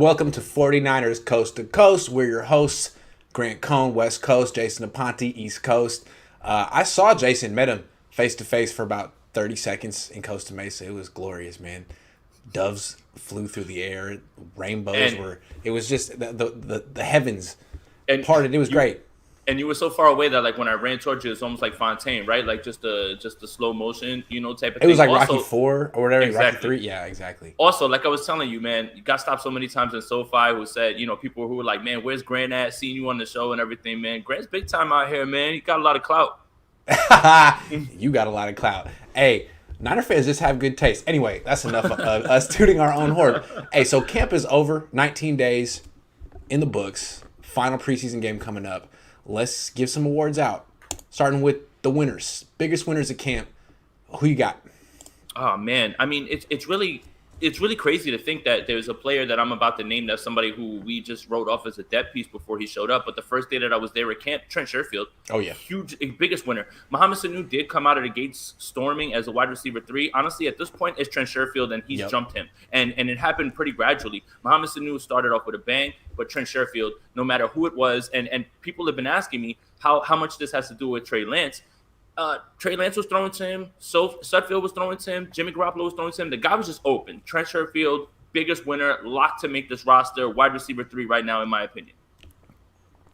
Welcome to 49ers Coast to Coast. We're your hosts, Grant Cohn, West Coast, Jason Aponte, East Coast. I saw Jason, met him face-to-face for about 30 seconds in Costa Mesa. It was glorious, man. Doves flew through the air. Rainbows it was just the heavens parted. It was great. And you were so far away that, like, when I ran towards you, it's almost like Fontaine, right? Like just a slow motion, type of thing. It was like also, Rocky 4 or whatever. Exactly. Rocky 3. Yeah, exactly. Also, like I was telling you, man, you got stopped so many times in SoFi who said, people who were like, man, where's Grant at? Seeing you on the show and everything, man. Grant's big time out here, man. He got a lot of clout. You got a lot of clout. Hey, Niner fans just have good taste. Anyway, that's enough of us tooting our own horn. Hey, so camp is over. 19 days in the books. Final preseason game coming up. Let's give some awards out. Starting with the winners. Biggest winners at camp. Who you got? Oh, man. I mean, it's really crazy to think that there's a player that I'm about to name that's somebody who we just wrote off as a depth piece before he showed up. But the first day that I was there at camp, Trent Sherfield. Oh, yeah. Biggest winner. Mohamed Sanu did come out of the gates storming as a wide receiver 3. Honestly, at this point, it's Trent Sherfield, and he's jumped him. And it happened pretty gradually. Mohamed Sanu started off with a bang, but Trent Sherfield, no matter who it was, and people have been asking me how much this has to do with Trey Lance. Trey Lance was throwing to him. Sudfield was throwing to him. Jimmy Garoppolo was throwing to him. The guy was just open. Trent Sherfield, biggest winner, locked to make this roster. Wide receiver 3 right now, in my opinion.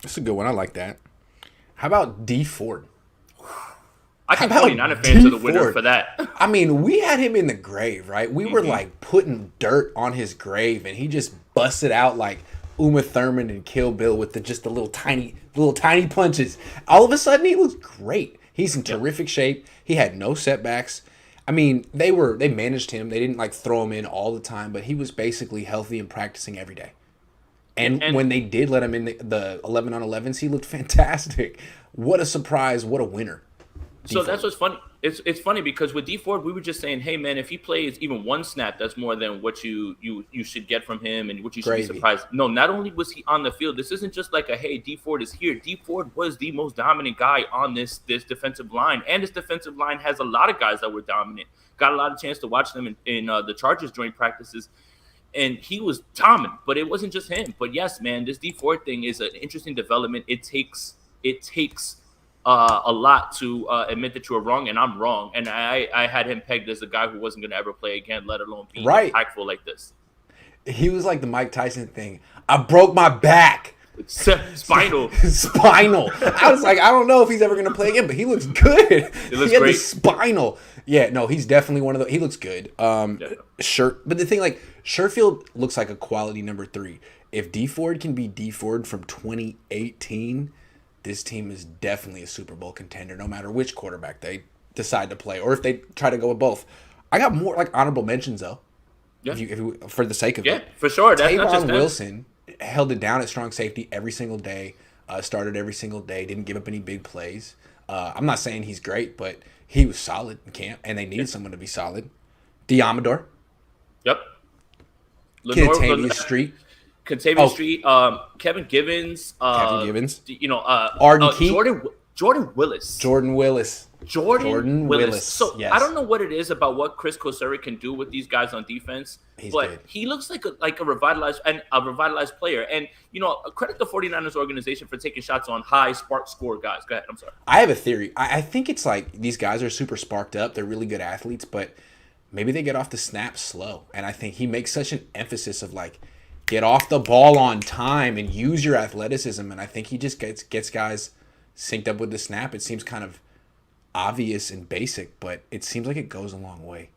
That's a good one. I like that. How about D Ford? I think 49er fans are the winner for that. I mean, we had him in the grave, right? We were like putting dirt on his grave, and he just busted out like Uma Thurman and Kill Bill with the little tiny punches. All of a sudden, he looks great. He's in terrific shape. He had no setbacks. I mean, they managed him. They didn't like throw him in all the time, but he was basically healthy and practicing every day. And when they did let him in the 11-on-11s, he looked fantastic. What a surprise! What a winner! So that's what's funny. It's funny because with D Ford, we were just saying, hey man, if he plays even one snap, that's more than what you should get from him and what you should be surprised. No, not only was he on the field, this isn't just like a hey, D Ford is here. D Ford was the most dominant guy on this defensive line, and this defensive line has a lot of guys that were dominant. Got a lot of chance to watch them in the Chargers joint practices, and he was dominant. But it wasn't just him. But yes, man, this D Ford thing is an interesting development. It takes a lot to admit that you were wrong, and I'm wrong. And I had him pegged as a guy who wasn't going to ever play again, let alone be impactful like this. He was like the Mike Tyson thing. I broke my back. Spinal. I was like, I don't know if he's ever going to play again, but he looks good. He looks great. The spinal. Yeah, no, he's definitely one of the. He looks good. But the thing, like, Sherfield looks like a quality number 3. If D Ford can be D Ford from 2018. This team is definitely a Super Bowl contender, no matter which quarterback they decide to play, or if they try to go with both. I got more like honorable mentions though. Yeah. If you for the sake of it. Yeah, for sure. That's not just Wilson held it down at strong safety every single day. Started every single day. Didn't give up any big plays. I'm not saying he's great, but he was solid in camp, and they needed someone to be solid. Diamador. Yep. Kentavious Street. Contavious Street, Kevin Givens, Arden Key, Jordan Willis. Jordan Willis. So yes. I don't know what it is about what Chris Kosurik can do with these guys on defense, but good. He looks like a revitalized player. And credit the 49ers organization for taking shots on high spark score guys. Go ahead. I'm sorry. I have a theory. I think it's like these guys are super sparked up. They're really good athletes, but maybe they get off the snap slow. And I think he makes such an emphasis of like, get off the ball on time and use your athleticism. And I think he just gets guys synced up with the snap. It seems kind of obvious and basic, but it seems like it goes a long way.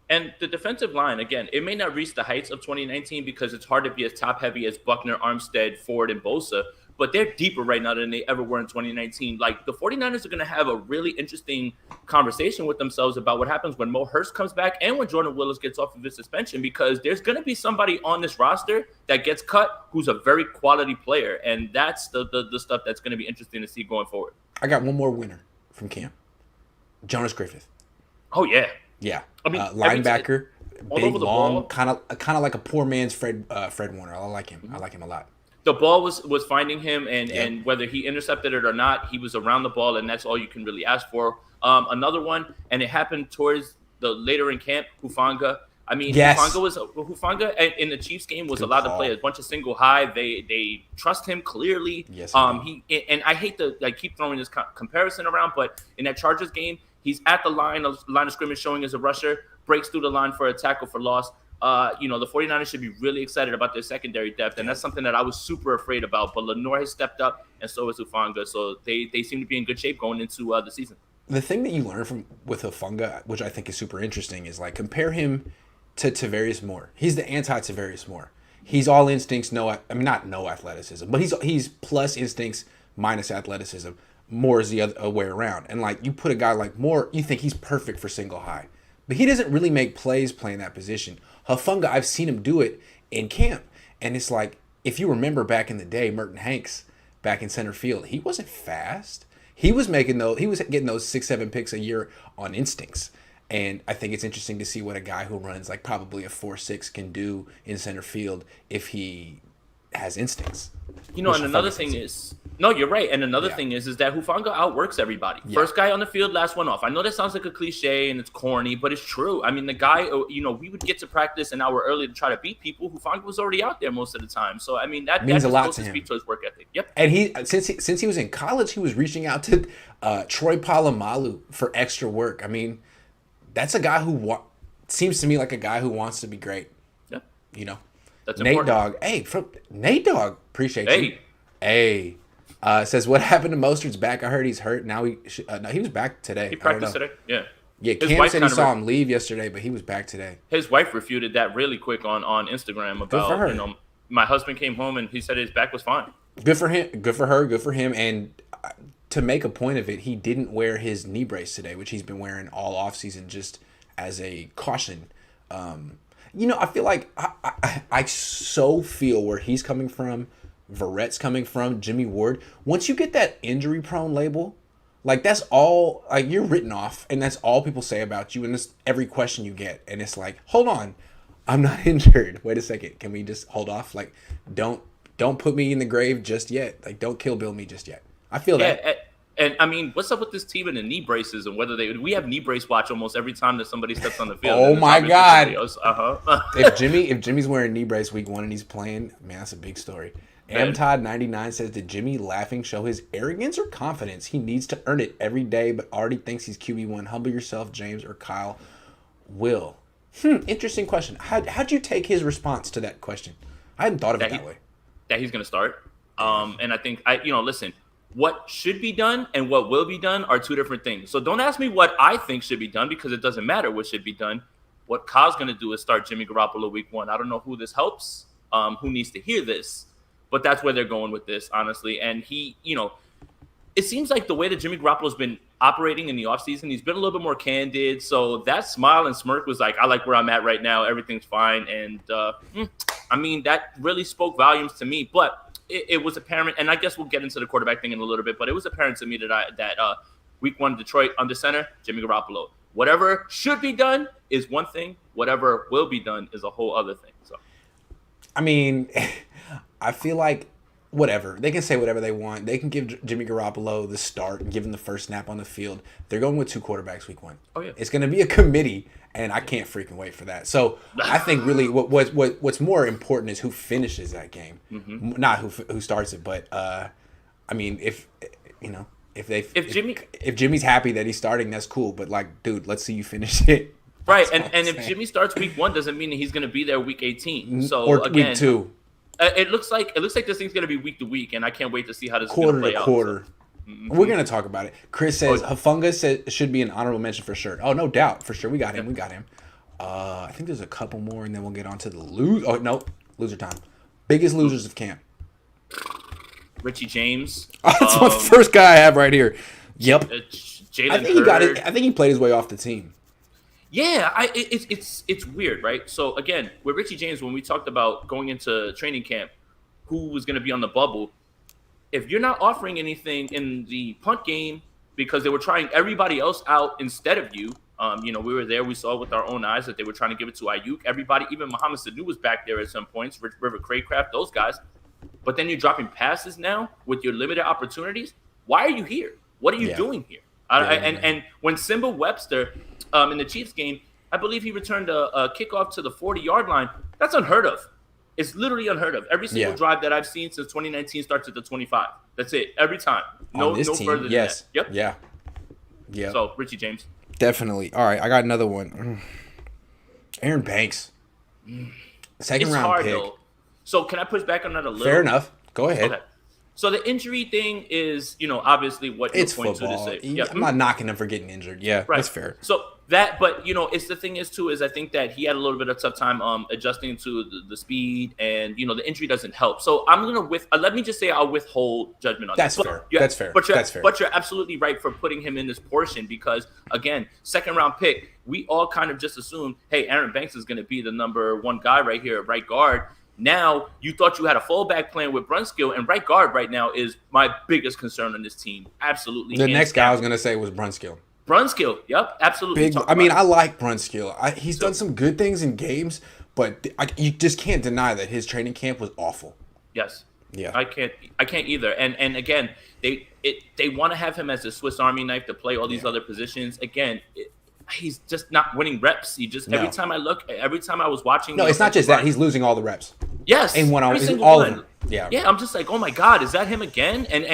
And the defensive line, again, it may not reach the heights of 2019 because it's hard to be as top-heavy as Buckner, Armstead, Ford, and Bosa, but they're deeper right now than they ever were in 2019. Like, the 49ers are going to have a really interesting conversation with themselves about what happens when Mo Hurst comes back and when Jordan Willis gets off of his suspension, because there's going to be somebody on this roster that gets cut who's a very quality player, and that's the stuff that's going to be interesting to see going forward. I got one more winner from camp. Jonas Griffith. Oh, yeah. Yeah. I mean, linebacker, big, long, kind of like a poor man's Fred Warner. I like him. Mm-hmm. I like him a lot. The ball was finding him, and whether he intercepted it or not, he was around the ball, and that's all you can really ask for. Another one, and it happened towards the later in camp, Hufanga. I mean, yes. Hufanga in the Chiefs game was allowed to play a bunch of single high. They trust him clearly. Yes. And I hate to keep throwing this comparison around, but in that Chargers game, he's at the line of scrimmage showing as a rusher, breaks through the line for a tackle for loss. The 49ers should be really excited about their secondary depth, and that's something that I was super afraid about. But Lenore has stepped up, and so has Hufanga. So they seem to be in good shape going into the season. The thing that you learn with Hufanga, which I think is super interesting, is like compare him to Tavarius Moore. He's the anti-Tavarius Moore. He's all instincts, not no athleticism, but he's plus instincts minus athleticism. Moore is the other way around. And like you put a guy like Moore, you think he's perfect for single high, but he doesn't really make plays playing that position. Hufanga, I've seen him do it in camp, and it's like if you remember back in the day, Merton Hanks back in center field, he wasn't fast. He was getting those 6-7 picks a year on instincts. And I think it's interesting to see what a guy who runs like probably a 4.6 can do in center field if he has instincts. And another thing is, no, you're right. And another thing is that Hufanga outworks everybody. Yeah. First guy on the field, last one off. I know that sounds like a cliche and it's corny, but it's true. I mean, the guy, we would get to practice an hour early to try to beat people. Hufanga was already out there most of the time. So, I mean, that means a lot to him. Speak to his work ethic. Yep. And he since he was in college, he was reaching out to Troy Polamalu for extra work. I mean, that's a guy who seems to me like a guy who wants to be great. Yeah. That's Nate important. Dogg. Hey, Nate Dogg, appreciate you. Hey. Says, what happened to Mostert's back? I heard he's hurt. Now he was back today. He practiced today. Yeah. Yeah, Cam said he saw him leave yesterday, but he was back today. His wife refuted that really quick on Instagram about, my husband came home and he said his back was fine. Good for him. Good for her. Good for him. And to make a point of it, he didn't wear his knee brace today, which he's been wearing all offseason just as a caution. I feel like I so feel where he's coming from, Verrett's coming from, Jimmy Ward. Once you get that injury-prone label, like that's all, like you're written off, and that's all people say about you, and that's every question you get. And it's like, hold on, I'm not injured. Wait a second, can we just hold off? Like, don't put me in the grave just yet. Like, don't kill Bill me just yet. I feel that. And I mean, what's up with this team and the knee braces and whether we have knee brace watch almost every time that somebody steps on the field. Oh my God! If Jimmy's wearing knee brace week 1 and he's playing, man, that's a big story. Todd99 says, did Jimmy laughing show his arrogance or confidence? He needs to earn it every day, but already thinks he's QB1. Humble yourself, James or Kyle. Will. Interesting question. How'd you take his response to that question? I hadn't thought of it that way. That he's going to start. And I think, listen, what should be done and what will be done are two different things. So don't ask me what I think should be done because it doesn't matter what should be done. What Kyle's going to do is start Jimmy Garoppolo week 1. I don't know who this helps, who needs to hear this, but that's where they're going with this, honestly. And he, it seems like the way that Jimmy Garoppolo's been operating in the offseason, he's been a little bit more candid. So that smile and smirk was like, I like where I'm at right now. Everything's fine. And, that really spoke volumes to me. But it was apparent, and I guess we'll get into the quarterback thing in a little bit, but it was apparent to me that week 1 Detroit under center, Jimmy Garoppolo. Whatever should be done is one thing. Whatever will be done is a whole other thing. So, I mean, I feel like whatever. They can say whatever they want. They can give Jimmy Garoppolo the start and give him the first snap on the field. They're going with 2 quarterbacks week 1. Oh, yeah. It's going to be a committee, and I can't freaking wait for that. So I think really what's more important is who finishes that game, not who starts it. But if Jimmy's happy that he's starting, that's cool. But like, dude, let's see you finish it. Right, and if Jimmy starts week 1, doesn't mean that he's going to be there week 18. So or again, week 2. It looks like this thing's going to be week to week, and I can't wait to see how this is going to play out. Quarter to quarter. We're going to talk about it. Chris says Hufanga should be an honorable mention for sure. Oh, no doubt. For sure. We got him. I think there's a couple more, and then we'll get on to the loser time. Biggest losers of camp. Richie James. That's the first guy I have right here. Yep. Jalen I think he got it. I think he played his way off the team. Yeah, it's weird, right? So again, with Richie James, when we talked about going into training camp, who was going to be on the bubble, if you're not offering anything in the punt game because they were trying everybody else out instead of you, we were there, we saw with our own eyes that they were trying to give it to Ayuk. Everybody, even Mohamed Sanu was back there at some points, River Craycraft, those guys. But then you're dropping passes now with your limited opportunities. Why are you here? What are you doing here? And when Simba Webster in the Chiefs game, I believe he returned a kickoff to the 40-yard line. That's unheard of. It's literally unheard of. Every single drive that I've seen since 2019 starts at the 25. That's it. Every time. No team, further than that. Yep. Yeah. So, Richie James. Definitely. All right, I got another one. Aaron Banks. Second round pick. Though. So, can I push back on that a little? Fair enough. Go ahead. Okay. So the injury thing is, obviously what you're pointing to say. Yeah. I'm not knocking him for getting injured. Yeah, right. That's fair. So that, but it's the thing is too, is I think that he had a little bit of tough time adjusting to the speed, and the injury doesn't help. So I'm gonna let me just say I'll withhold judgment on that. Fair. That's fair. That's fair. But you're absolutely right for putting him in this portion because again, second round pick, we all kind of just assumed, hey, Aaron Banks is gonna be the number one guy right here at right guard. Now, you thought you had a fullback playing with Brunskill, and right guard right now is my biggest concern on this team. Absolutely. The next guy I was going to say was Brunskill. Brunskill, yep, absolutely. I like Brunskill. He's done some good things in games, but you just can't deny that his training camp was awful. Yes. Yeah. I can't either. And again, they want to have him as a Swiss Army knife to play all these other positions. Again, he's just not winning reps. Every time I was watching. No, it's not just that. He's losing all the reps. Yes. And all of them. Yeah. Yeah, I'm just like, oh my God, is that him again? And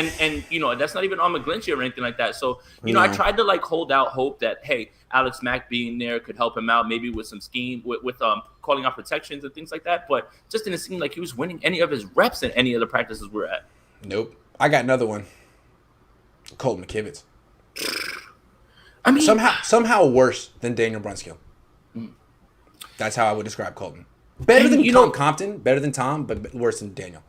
that's not even on McGlinchey or anything like that. So, I tried to hold out hope that, hey, Alex Mack being there could help him out maybe with some scheme, with calling out protections and things like that. But just didn't seem like he was winning any of his reps in any of the practices we're at. Nope. I got another one. Colton McKivitz. I mean, somehow worse than Daniel Brunskill. That's how I would describe Colton. Better than Tom Compton, better than Tom, but worse than Daniel.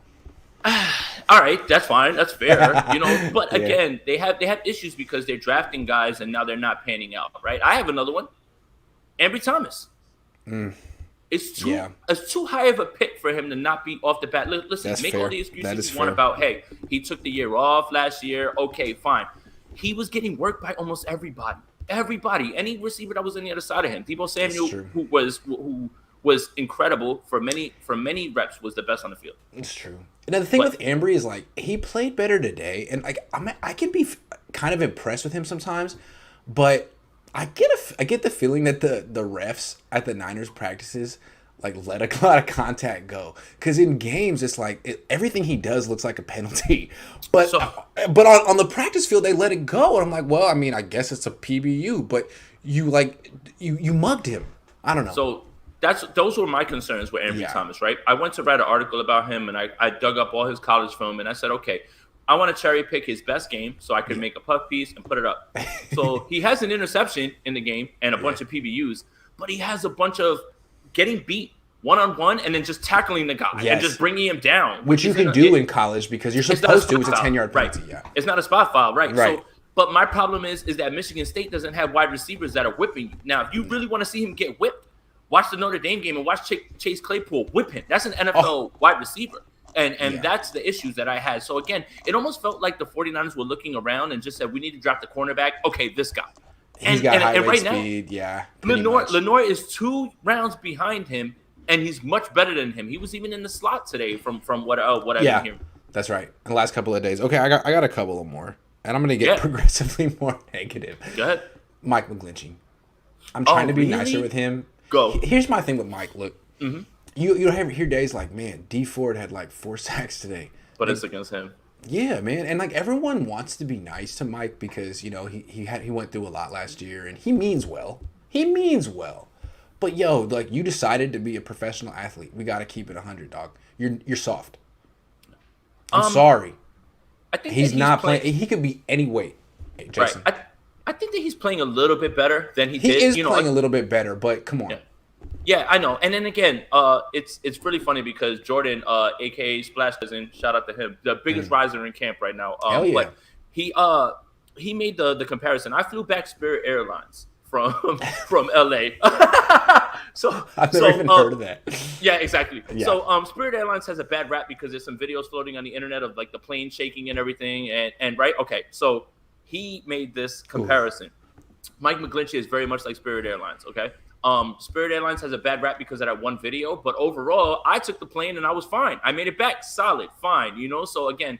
All right, that's fine, that's fair. But again, they have issues because they're drafting guys and now they're not panning out. Right? I have another one, Ambry Thomas. It's too high of a pick for him to not be off the bat. Listen, that's make fair. all the excuses you want about, hey, he took the year off last year. Okay, fine. He was getting worked by almost everybody. Any receiver that was on the other side of him. Debo Samuel, who was incredible for many reps, was the best on the field. It's true. And the thing with Ambry is he played better today, and I can be kind of impressed with him sometimes, but I get the feeling that the refs at the Niners practices let a lot of contact go, because in games it's everything he does looks like a penalty, but on the practice field they let it go, and I'm like, well, I mean, I guess it's a PBU, but you mugged him. I don't know. So those were my concerns with Ambry Thomas, right? I went to write an article about him, and I dug up all his college film, and I said, okay, I want to cherry pick his best game so I could make a puff piece and put it up. So he has an interception in the game and a bunch of PBUs, but he has a bunch of getting beat one-on-one and then just tackling the guy and just bringing him down. Which you can do in college because you're supposed to. It's a 10-yard penalty. Right. Yeah. It's not a spot foul, right? So, but my problem is that Michigan State doesn't have wide receivers that are whipping you. Now, if you really want to see him get whipped, watch the Notre Dame game and watch Chase Claypool whip him. That's an NFL wide receiver. And that's the issues that I had. So, again, it almost felt like the 49ers were looking around and just said, we need to drop the cornerback. Okay, this guy. He's got high right speed, Lenoir is 2 rounds behind him, and he's much better than him. He was even in the slot today from what I've been hearing. That's right. In the last couple of days. Okay, I got a couple of more. And I'm going to get progressively more negative. Go ahead. Mike McGlinchey. I'm trying to be nicer with him. Go. Here's my thing with Mike. Look, you hear days like, man, D Ford had 4 sacks today. But it's against him. Yeah, man. And everyone wants to be nice to Mike because, he went through a lot last year and he means well. But you decided to be a professional athlete. We got to keep it 100, dog. You're soft. I'm sorry. I think he's not playing. He could be any weight. Hey, Jason. Right. I think that he's playing a little bit better than he did. He is playing a little bit better, but come on. Yeah, I know. And then again, it's really funny because Jordan, aka Splash Cousin, shout out to him, the biggest riser in camp right now. Hell yeah. But he made the comparison. I flew back Spirit Airlines from LA. I've never even heard of that. Yeah, exactly. Yeah. So Spirit Airlines has a bad rap because there's some videos floating on the internet of the plane shaking and everything. And right, okay, so he made this comparison. Ooh. Mike McGlinchey is very much like Spirit Airlines. Okay. Spirit Airlines has a bad rap because of that one video, but overall, I took the plane and I was fine. I made it back solid, fine. So again,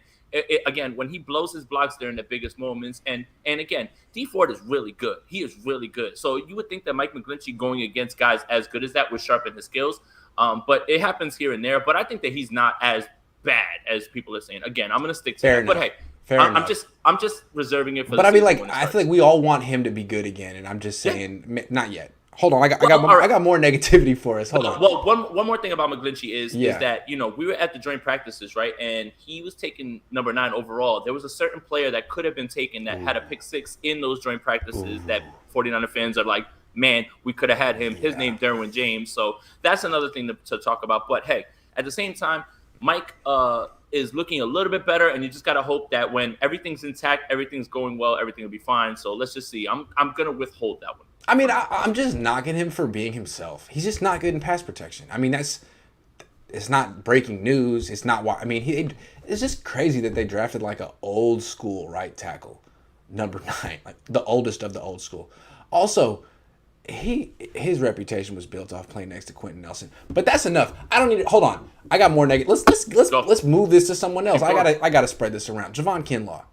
again, when he blows his blocks there in the biggest moments, and again, D Ford is really good. He is really good. So you would think that Mike McGlinchey going against guys as good as that would sharpen his skills. But it happens here and there. But I think that he's not as bad as people are saying. Again, I'm going to stick to that. But hey, I'm just reserving it for. But I mean, like, I feel like we all want him to be good again, and I'm just saying, not yet. Hold on, I got more negativity for us. Hold on. Well, one more thing about McGlinchey is that, you know, we were at the joint practices, right? And he was taken number 9 overall. There was a certain player that could have been taken that had a pick 6 in those joint practices that 49er fans are like, man, we could have had him. His name, Derwin James. So that's another thing to talk about. But hey, at the same time, Mike is looking a little bit better, and you just got to hope that when everything's intact, everything's going well, everything will be fine. So let's just see. I'm going to withhold that one. I mean, I'm just knocking him for being himself. He's just not good in pass protection. I mean, it's not breaking news. It's not why. I mean, it's just crazy that they drafted like an old school right tackle, number 9, like the oldest of the old school. Also, his reputation was built off playing next to Quentin Nelson. But that's enough. I don't need it. Hold on. I got more negative. Let's move this to someone else. I gotta spread this around. Javon Kinlaw.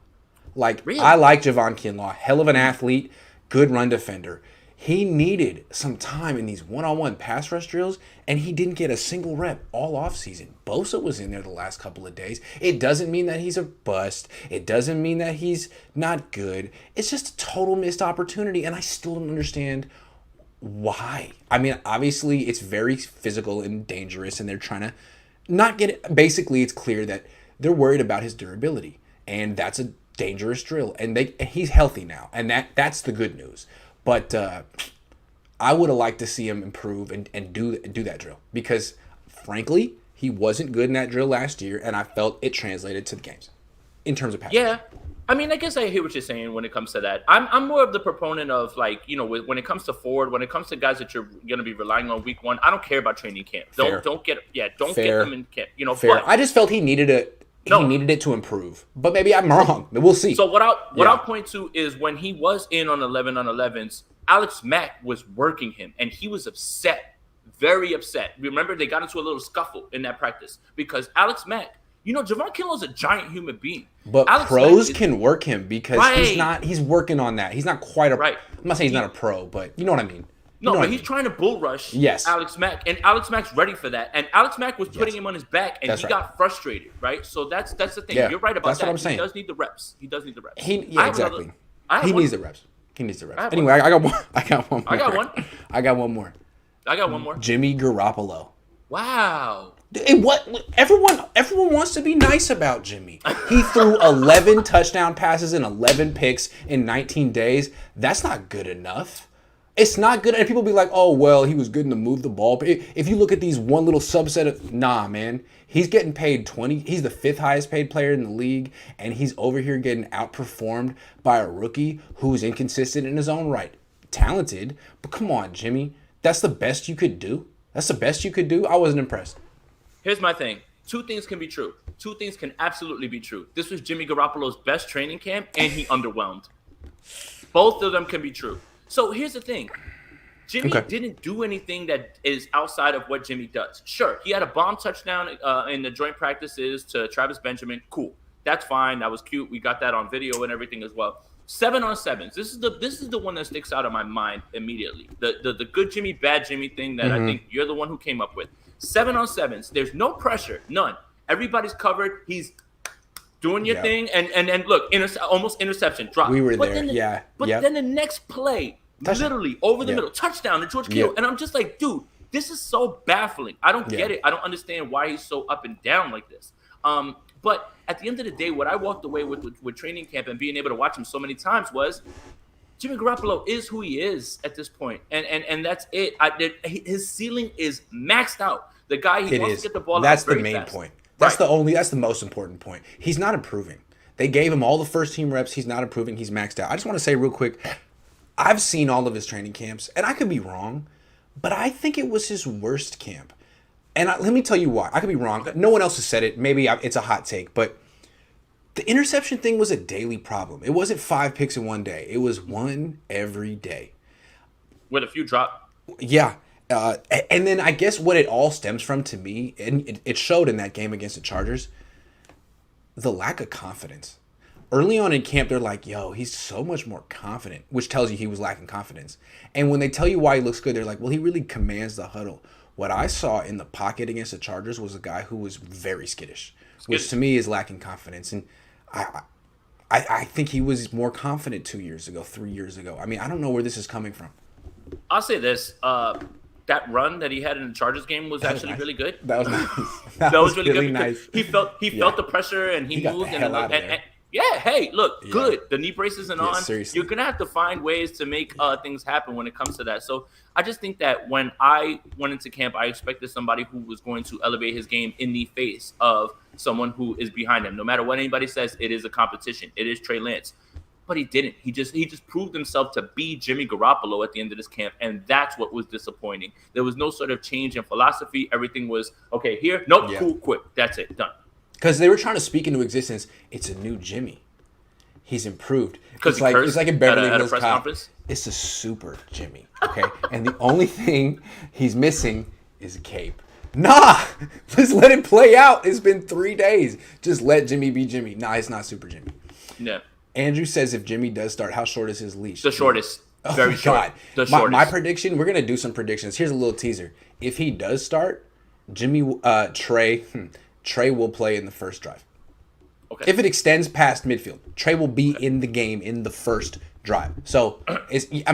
Like, really? I like Javon Kinlaw. Hell of an athlete, good run defender. He needed some time in these one-on-one pass rush drills, and he didn't get a single rep all offseason. Bosa was in there the last couple of days. It doesn't mean that he's a bust. It doesn't mean that he's not good. It's just a total missed opportunity, and I still don't understand why. I mean, obviously, it's very physical and dangerous, and they're trying to not get it. Basically, it's clear that they're worried about his durability, and that's a dangerous drill. And he's healthy now, and that's the good news. But I would have liked to see him improve and do that drill because, frankly, he wasn't good in that drill last year, and I felt it translated to the games in terms of pass. Yeah. I mean, I guess I hear what you're saying when it comes to that. I'm more of the proponent of, like, you know, when it comes to Ford, when it comes to guys that you're going to be relying on week 1, I don't care about training camp. Don't get them in camp. You know, fair. But I just felt he needed it. He needed it to improve, but maybe I'm wrong. We'll see. So what I'll point to is when he was in on 11 on 11s, Alex Mack was working him, and he was upset, very upset. Remember, they got into a little scuffle in that practice because Alex Mack, you know, Javon Kinlaw is a giant human being. But Alex pros can work him because he's working on that. He's not quite a I'm not saying he's not a pro, but you know what I mean. No, but he's trying to bull rush Alex Mack, and Alex Mack's ready for that. And Alex Mack was putting him on his back, and he got frustrated, right? So that's the thing. Yeah, you're right about that. That's what I'm saying. He does need the reps. Exactly. He needs the reps. Anyway, I got one. I got one more. Jimmy Garoppolo. Wow. Everyone wants to be nice about Jimmy. He threw 11 touchdown passes and 11 picks in 19 days. That's not good enough. It's not good. And people be like, oh, well, he was good to move the ball. But if you look at these one little subset of, man, he's getting paid 20. He's the 5th highest paid player in the league. And he's over here getting outperformed by a rookie who's inconsistent in his own right. Talented. But come on, Jimmy. That's the best you could do. I wasn't impressed. Here's my thing. 2 things can be true. 2 things can absolutely be true. This was Jimmy Garoppolo's best training camp, and he underwhelmed. Both of them can be true. So here's the thing. Jimmy didn't do anything that is outside of what Jimmy does. Sure, he had a bomb touchdown in the joint practices to Travis Benjamin. Cool. That's fine. That was cute. We got that on video and everything as well. 7 on 7s. This is the one that sticks out of my mind immediately. The good Jimmy, bad Jimmy thing that I think you're the one who came up with. 7 on 7s. There's no pressure. None. Everybody's covered. He's doing your thing, and look, almost interception, drop. We were there, But then the next play, literally over the middle, touchdown to George Kittle, and I'm just like, dude, this is so baffling. I don't get it. I don't understand why he's so up and down like this. But at the end of the day, what I walked away with training camp and being able to watch him so many times was Jimmy Garoppolo is who he is at this point, and that's it. His ceiling is maxed out. The guy he wants to get the ball. That's out very the main fast. point. That's the most important point. He's not improving. They gave him all the first team reps. He's not improving. He's maxed out. I just want to say real quick, I've seen all of his training camps, and I could be wrong, but I think it was his worst camp. And let me tell you why. I could be wrong. No one else has said it. Maybe it's a hot take, but the interception thing was a daily problem. It wasn't 5 picks in one day. It was 1 every day. With a few drop. Yeah. And then I guess what it all stems from to me, and it showed in that game against the Chargers, the lack of confidence. Early on in camp, they're like, yo, he's so much more confident, which tells you he was lacking confidence. And when they tell you why he looks good, they're like, well, he really commands the huddle. What I saw in the pocket against the Chargers was a guy who was very skittish, which to me is lacking confidence. And I think he was more confident 2 years ago, 3 years ago. I mean, I don't know where this is coming from. I'll say this. That run that he had in the Chargers game was actually really good. That was nice. That was really good. Nice. He felt the pressure and he moved. And yeah, hey, look, good. The knee brace isn't on. Seriously. You're going to have to find ways to make things happen when it comes to that. So I just think that when I went into camp, I expected somebody who was going to elevate his game in the face of someone who is behind him. No matter what anybody says, it is a competition. It is Trey Lance. But he didn't. He just proved himself to be Jimmy Garoppolo at the end of this camp, and that's what was disappointing. There was no sort of change in philosophy. Everything was, okay, here, nope, cool, quick. That's it, done. Because they were trying to speak into existence. It's a new Jimmy. He's improved. Because it's like in Beverly at Hills a press Cop. conference. It's a super Jimmy, okay? And the only thing he's missing is a cape. Nah, just let it play out. It's been 3 days. Just let Jimmy be Jimmy. Nah, it's not super Jimmy. Yeah. Andrew says if Jimmy does start, how short is his leash? The shortest. Very short. The shortest. My prediction, we're going to do some predictions. Here's a little teaser. If he does start, Trey will play in the first drive. Okay. If it extends past midfield, Trey will be in the game in the first drive. So, it's short.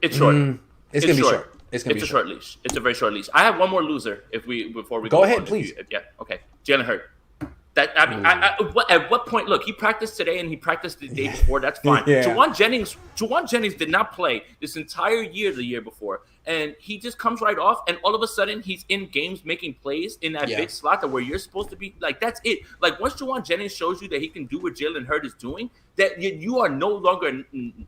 It's going to be short. It's a short leash. It's a very short leash. I have one more loser before we go ahead, please. Okay. Jalen Hurts. At what point? Look, he practiced today and he practiced the day before. That's fine. Javon Jennings did not play this entire year the year before, and he just comes right off, and all of a sudden he's in games making plays in that big slot that where you're supposed to be. Like that's it. Like once Javon Jennings shows you that he can do what Jalen Hurts is doing, that you are no longer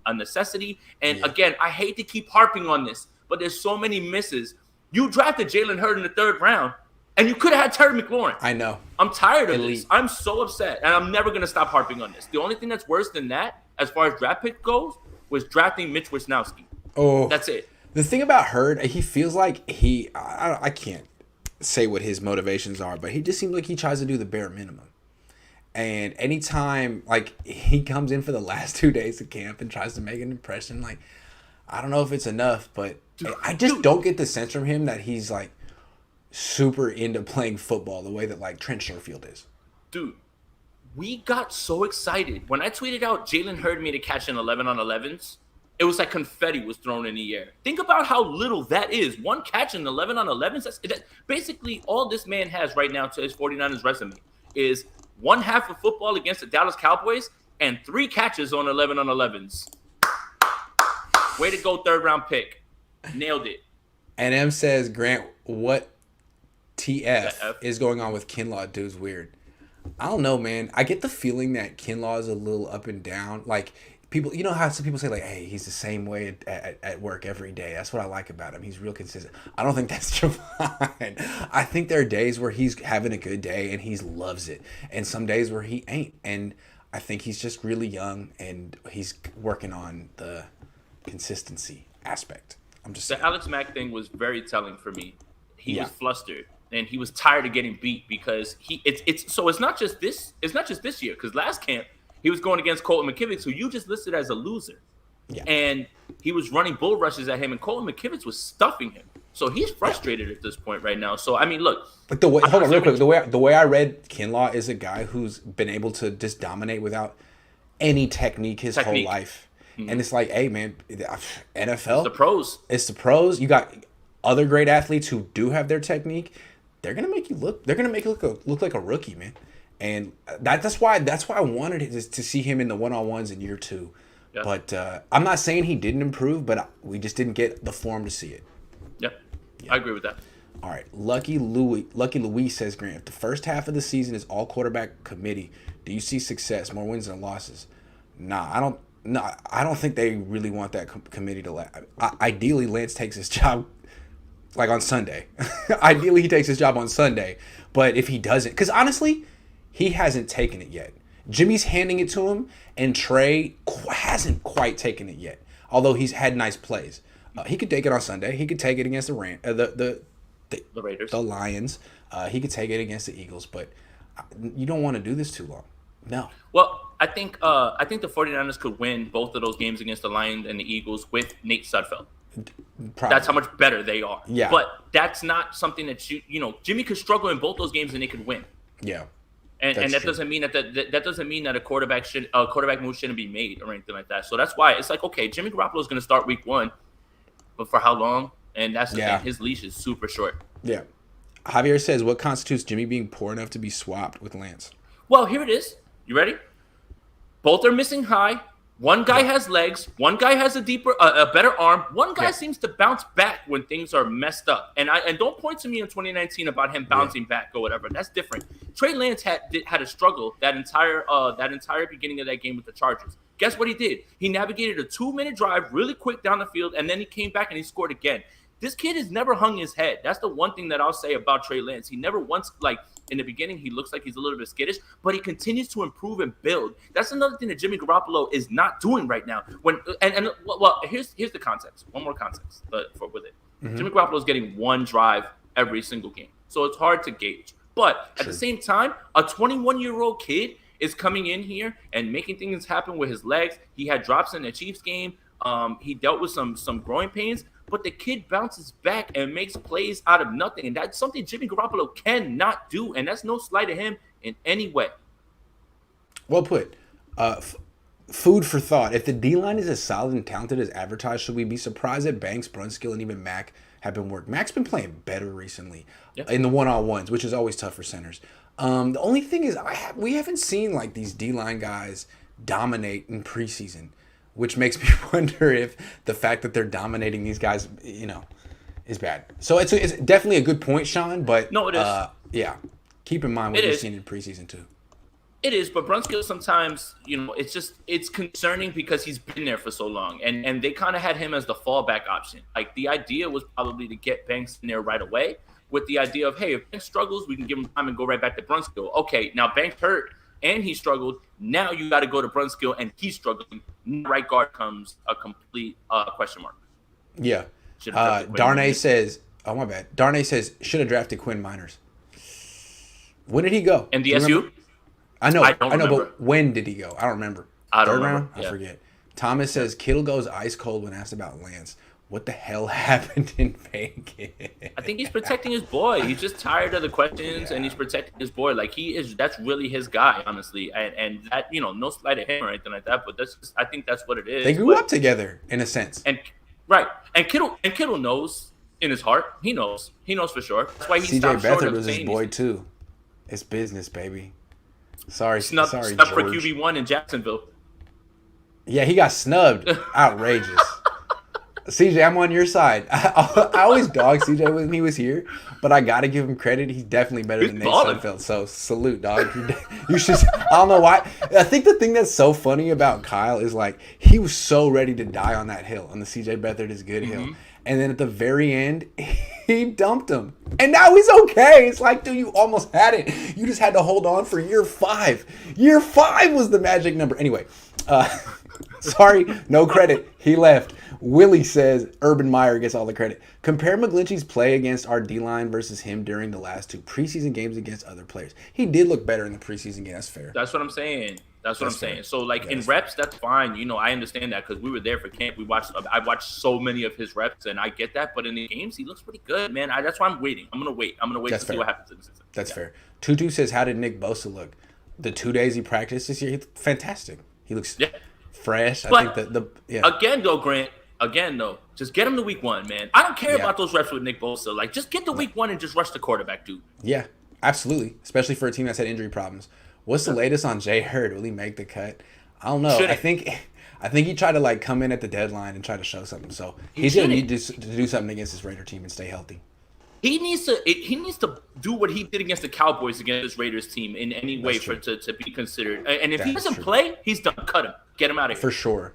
a necessity. And again, I hate to keep harping on this, but there's so many misses. You drafted Jalen Hurts in the 3rd round. And you could have had Terry McLaurin. I know. I'm tired of this. I'm so upset. And I'm never going to stop harping on this. The only thing that's worse than that, as far as draft pick goes, was drafting Mitch Wisnowski. Oh. That's it. The thing about Hurd, he feels like I can't say what his motivations are, but he just seems like he tries to do the bare minimum. And anytime, like, he comes in for the last 2 days of camp and tries to make an impression, like, I don't know if it's enough, but I just don't get the sense from him that he's, like, super into playing football the way that like Trent Sherfield is. Dude, we got so excited. When I tweeted out Jalen Hurts made a catch in 11 on 11s, it was like confetti was thrown in the air. Think about how little that is. One catch in 11 on 11s. That's basically all this man has right now to his 49ers resume is one half of football against the Dallas Cowboys and 3 catches on 11 on 11s. Way to go, 3rd round pick. Nailed it. And M says, Grant, what TF is going on with Kinlaw? Dude's weird. I don't know, man. I get the feeling that Kinlaw is a little up and down. Like people, you know how some people say like, "Hey, he's the same way at work every day." That's what I like about him. He's real consistent. I don't think that's Javon. I think there are days where he's having a good day and he loves it, and some days where he ain't. And I think he's just really young and he's working on the consistency aspect. I'm just saying. The Alex Mack thing was very telling for me. He was flustered. And he was tired of getting beat because it's not just this year, because last camp he was going against Colton McKivitz, who you just listed as a loser. Yeah. And he was running bull rushes at him, and Colton McKivitz was stuffing him. So he's frustrated at this point right now. So I mean, look. But hold on real quick. The way I read Kinlaw is a guy who's been able to just dominate without any technique his whole life. Mm-hmm. And it's like, hey man, NFL. It's the pros. You got other great athletes who do have their technique. They're gonna make you look like a rookie, man, and that's why I wanted to see him in the one-on-ones in year 2. Yeah. But I'm not saying he didn't improve, but we just didn't get the form to see it. Yeah, I agree with that. All right, Lucky Louis says, Grant, if the first half of the season is all quarterback committee, do you see success, more wins than losses? Nah, I don't. No, I don't think they really want that committee to last. Ideally, Lance takes his job. Like on Sunday. Ideally, he takes his job on Sunday. But if he doesn't, because honestly, he hasn't taken it yet. Jimmy's handing it to him, and Trey hasn't quite taken it yet. Although he's had nice plays. He could take it on Sunday. He could take it against the Raiders, the Lions. He could take it against the Eagles. But You don't want to do this too long. No. Well, I think the 49ers could win both of those games against the Lions and the Eagles with Nate Sudfeld. Probably. That's how much better they are. Yeah. But that's not something that Jimmy could struggle in both those games and they could win. Yeah. And that doesn't mean that doesn't mean that a quarterback move shouldn't be made or anything like that. So that's why it's like, okay, Jimmy Garoppolo is going to start week 1, but for how long? And that's the thing. His leash is super short. Yeah. Javier says, what constitutes Jimmy being poor enough to be swapped with Lance? Well, here it is. You ready? Both are missing high. One guy has legs. One guy has a better arm. One guy seems to bounce back when things are messed up. And don't point to me in 2019 about him bouncing back or whatever. That's different. Trey Lance had a struggle that entire beginning of that game with the Chargers. Guess what he did? He navigated a 2-minute drive really quick down the field, and then he came back and he scored again. This kid has never hung his head. That's the one thing that I'll say about Trey Lance. He never once, like, in the beginning, he looks like he's a little bit skittish, but he continues to improve and build. That's another thing that Jimmy Garoppolo is not doing right now. Here's the context. One more context with it. Mm-hmm. Jimmy Garoppolo is getting one drive every single game, so it's hard to gauge. But at the same time, a 21-year-old kid is coming in here and making things happen with his legs. He had drops in the Chiefs game. He dealt with some growing pains. But the kid bounces back and makes plays out of nothing. And that's something Jimmy Garoppolo cannot do. And that's no slight to him in any way. Well put. Food for thought. If the D-line is as solid and talented as advertised, should we be surprised that Banks, Brunskill, and even Mack have been working? Mack's been playing better recently in the one-on-ones, which is always tough for centers. The only thing is we haven't seen like these D-line guys dominate in preseason, which makes me wonder if the fact that they're dominating these guys, is bad. So it's definitely a good point, Sean. But no, it is. Keep in mind what you're seeing in preseason too. It is, but Brunskill sometimes, it's concerning because he's been there for so long, and they kind of had him as the fallback option. Like the idea was probably to get Banks in there right away, with the idea of, hey, if Banks struggles, we can give him time and go right back to Brunskill. Okay, now Banks hurt and he struggled. Now you got to go to Brunskill and he's struggling. Right guard comes a complete question mark. Yeah. Darnay says, oh my bad. Darnay says should have drafted Quinn Miners. When did he go? NDSU? I know, but when did he go? I don't remember. Third round? I forget. Thomas says Kittle goes ice cold when asked about Lance. What the hell happened in Vegas? I think he's protecting his boy. He's just tired of the questions, and he's protecting his boy. Like that's really his guy, honestly. And that, no slight at him or anything like that, but I think that's what it is. They grew up together in a sense. And Kittle knows in his heart. He knows for sure. That's why he stopped short of was his boy too. It's business, baby. Sorry, snubbed George. For QB1 in Jacksonville. Yeah, he got snubbed. Outrageous. CJ, I'm on your side. I always dog CJ when he was here, but I got to give him credit. He's definitely better than Nate Sudfeld. So salute, dog. You should. I don't know why. I think the thing that's so funny about Kyle is like he was so ready to die on that hill, on the CJ Beathard is good hill. And then at the very end, he dumped him. And now he's okay. It's like, dude, you almost had it. You just had to hold on for year 5. Year 5 was the magic number. Anyway, sorry, no credit. He left. Willie says Urban Meyer gets all the credit. Compare McGlinchey's play against our D-line versus him during the last 2 preseason games against other players. He did look better in the preseason game. That's fair. That's what I'm saying. So, like, in reps, that's fine. I understand that because we were there for camp. I watched so many of his reps, and I get that. But in the games, he looks pretty good, man. That's why I'm waiting. I'm going to wait to see what happens in the season. That's fair. Tutu says, how did Nick Bosa look? The 2 days he practiced this year, he looked fantastic. He looks fresh. But again, though, Grant, just get him to week 1, man. I don't care about those reps with Nick Bosa. Like, just get to week 1 and just rush the quarterback, dude. Yeah, absolutely. Especially for a team that's had injury problems. What's the latest on Jay Hurd? Will he make the cut? I don't know. I think he tried to like come in at the deadline and try to show something. So he's gonna need to do something against this Raider team and stay healthy. He needs to do what he did against the Cowboys against this Raiders team in any way to be considered. And if he doesn't play, he's done. Cut him. Get him out of here. For sure.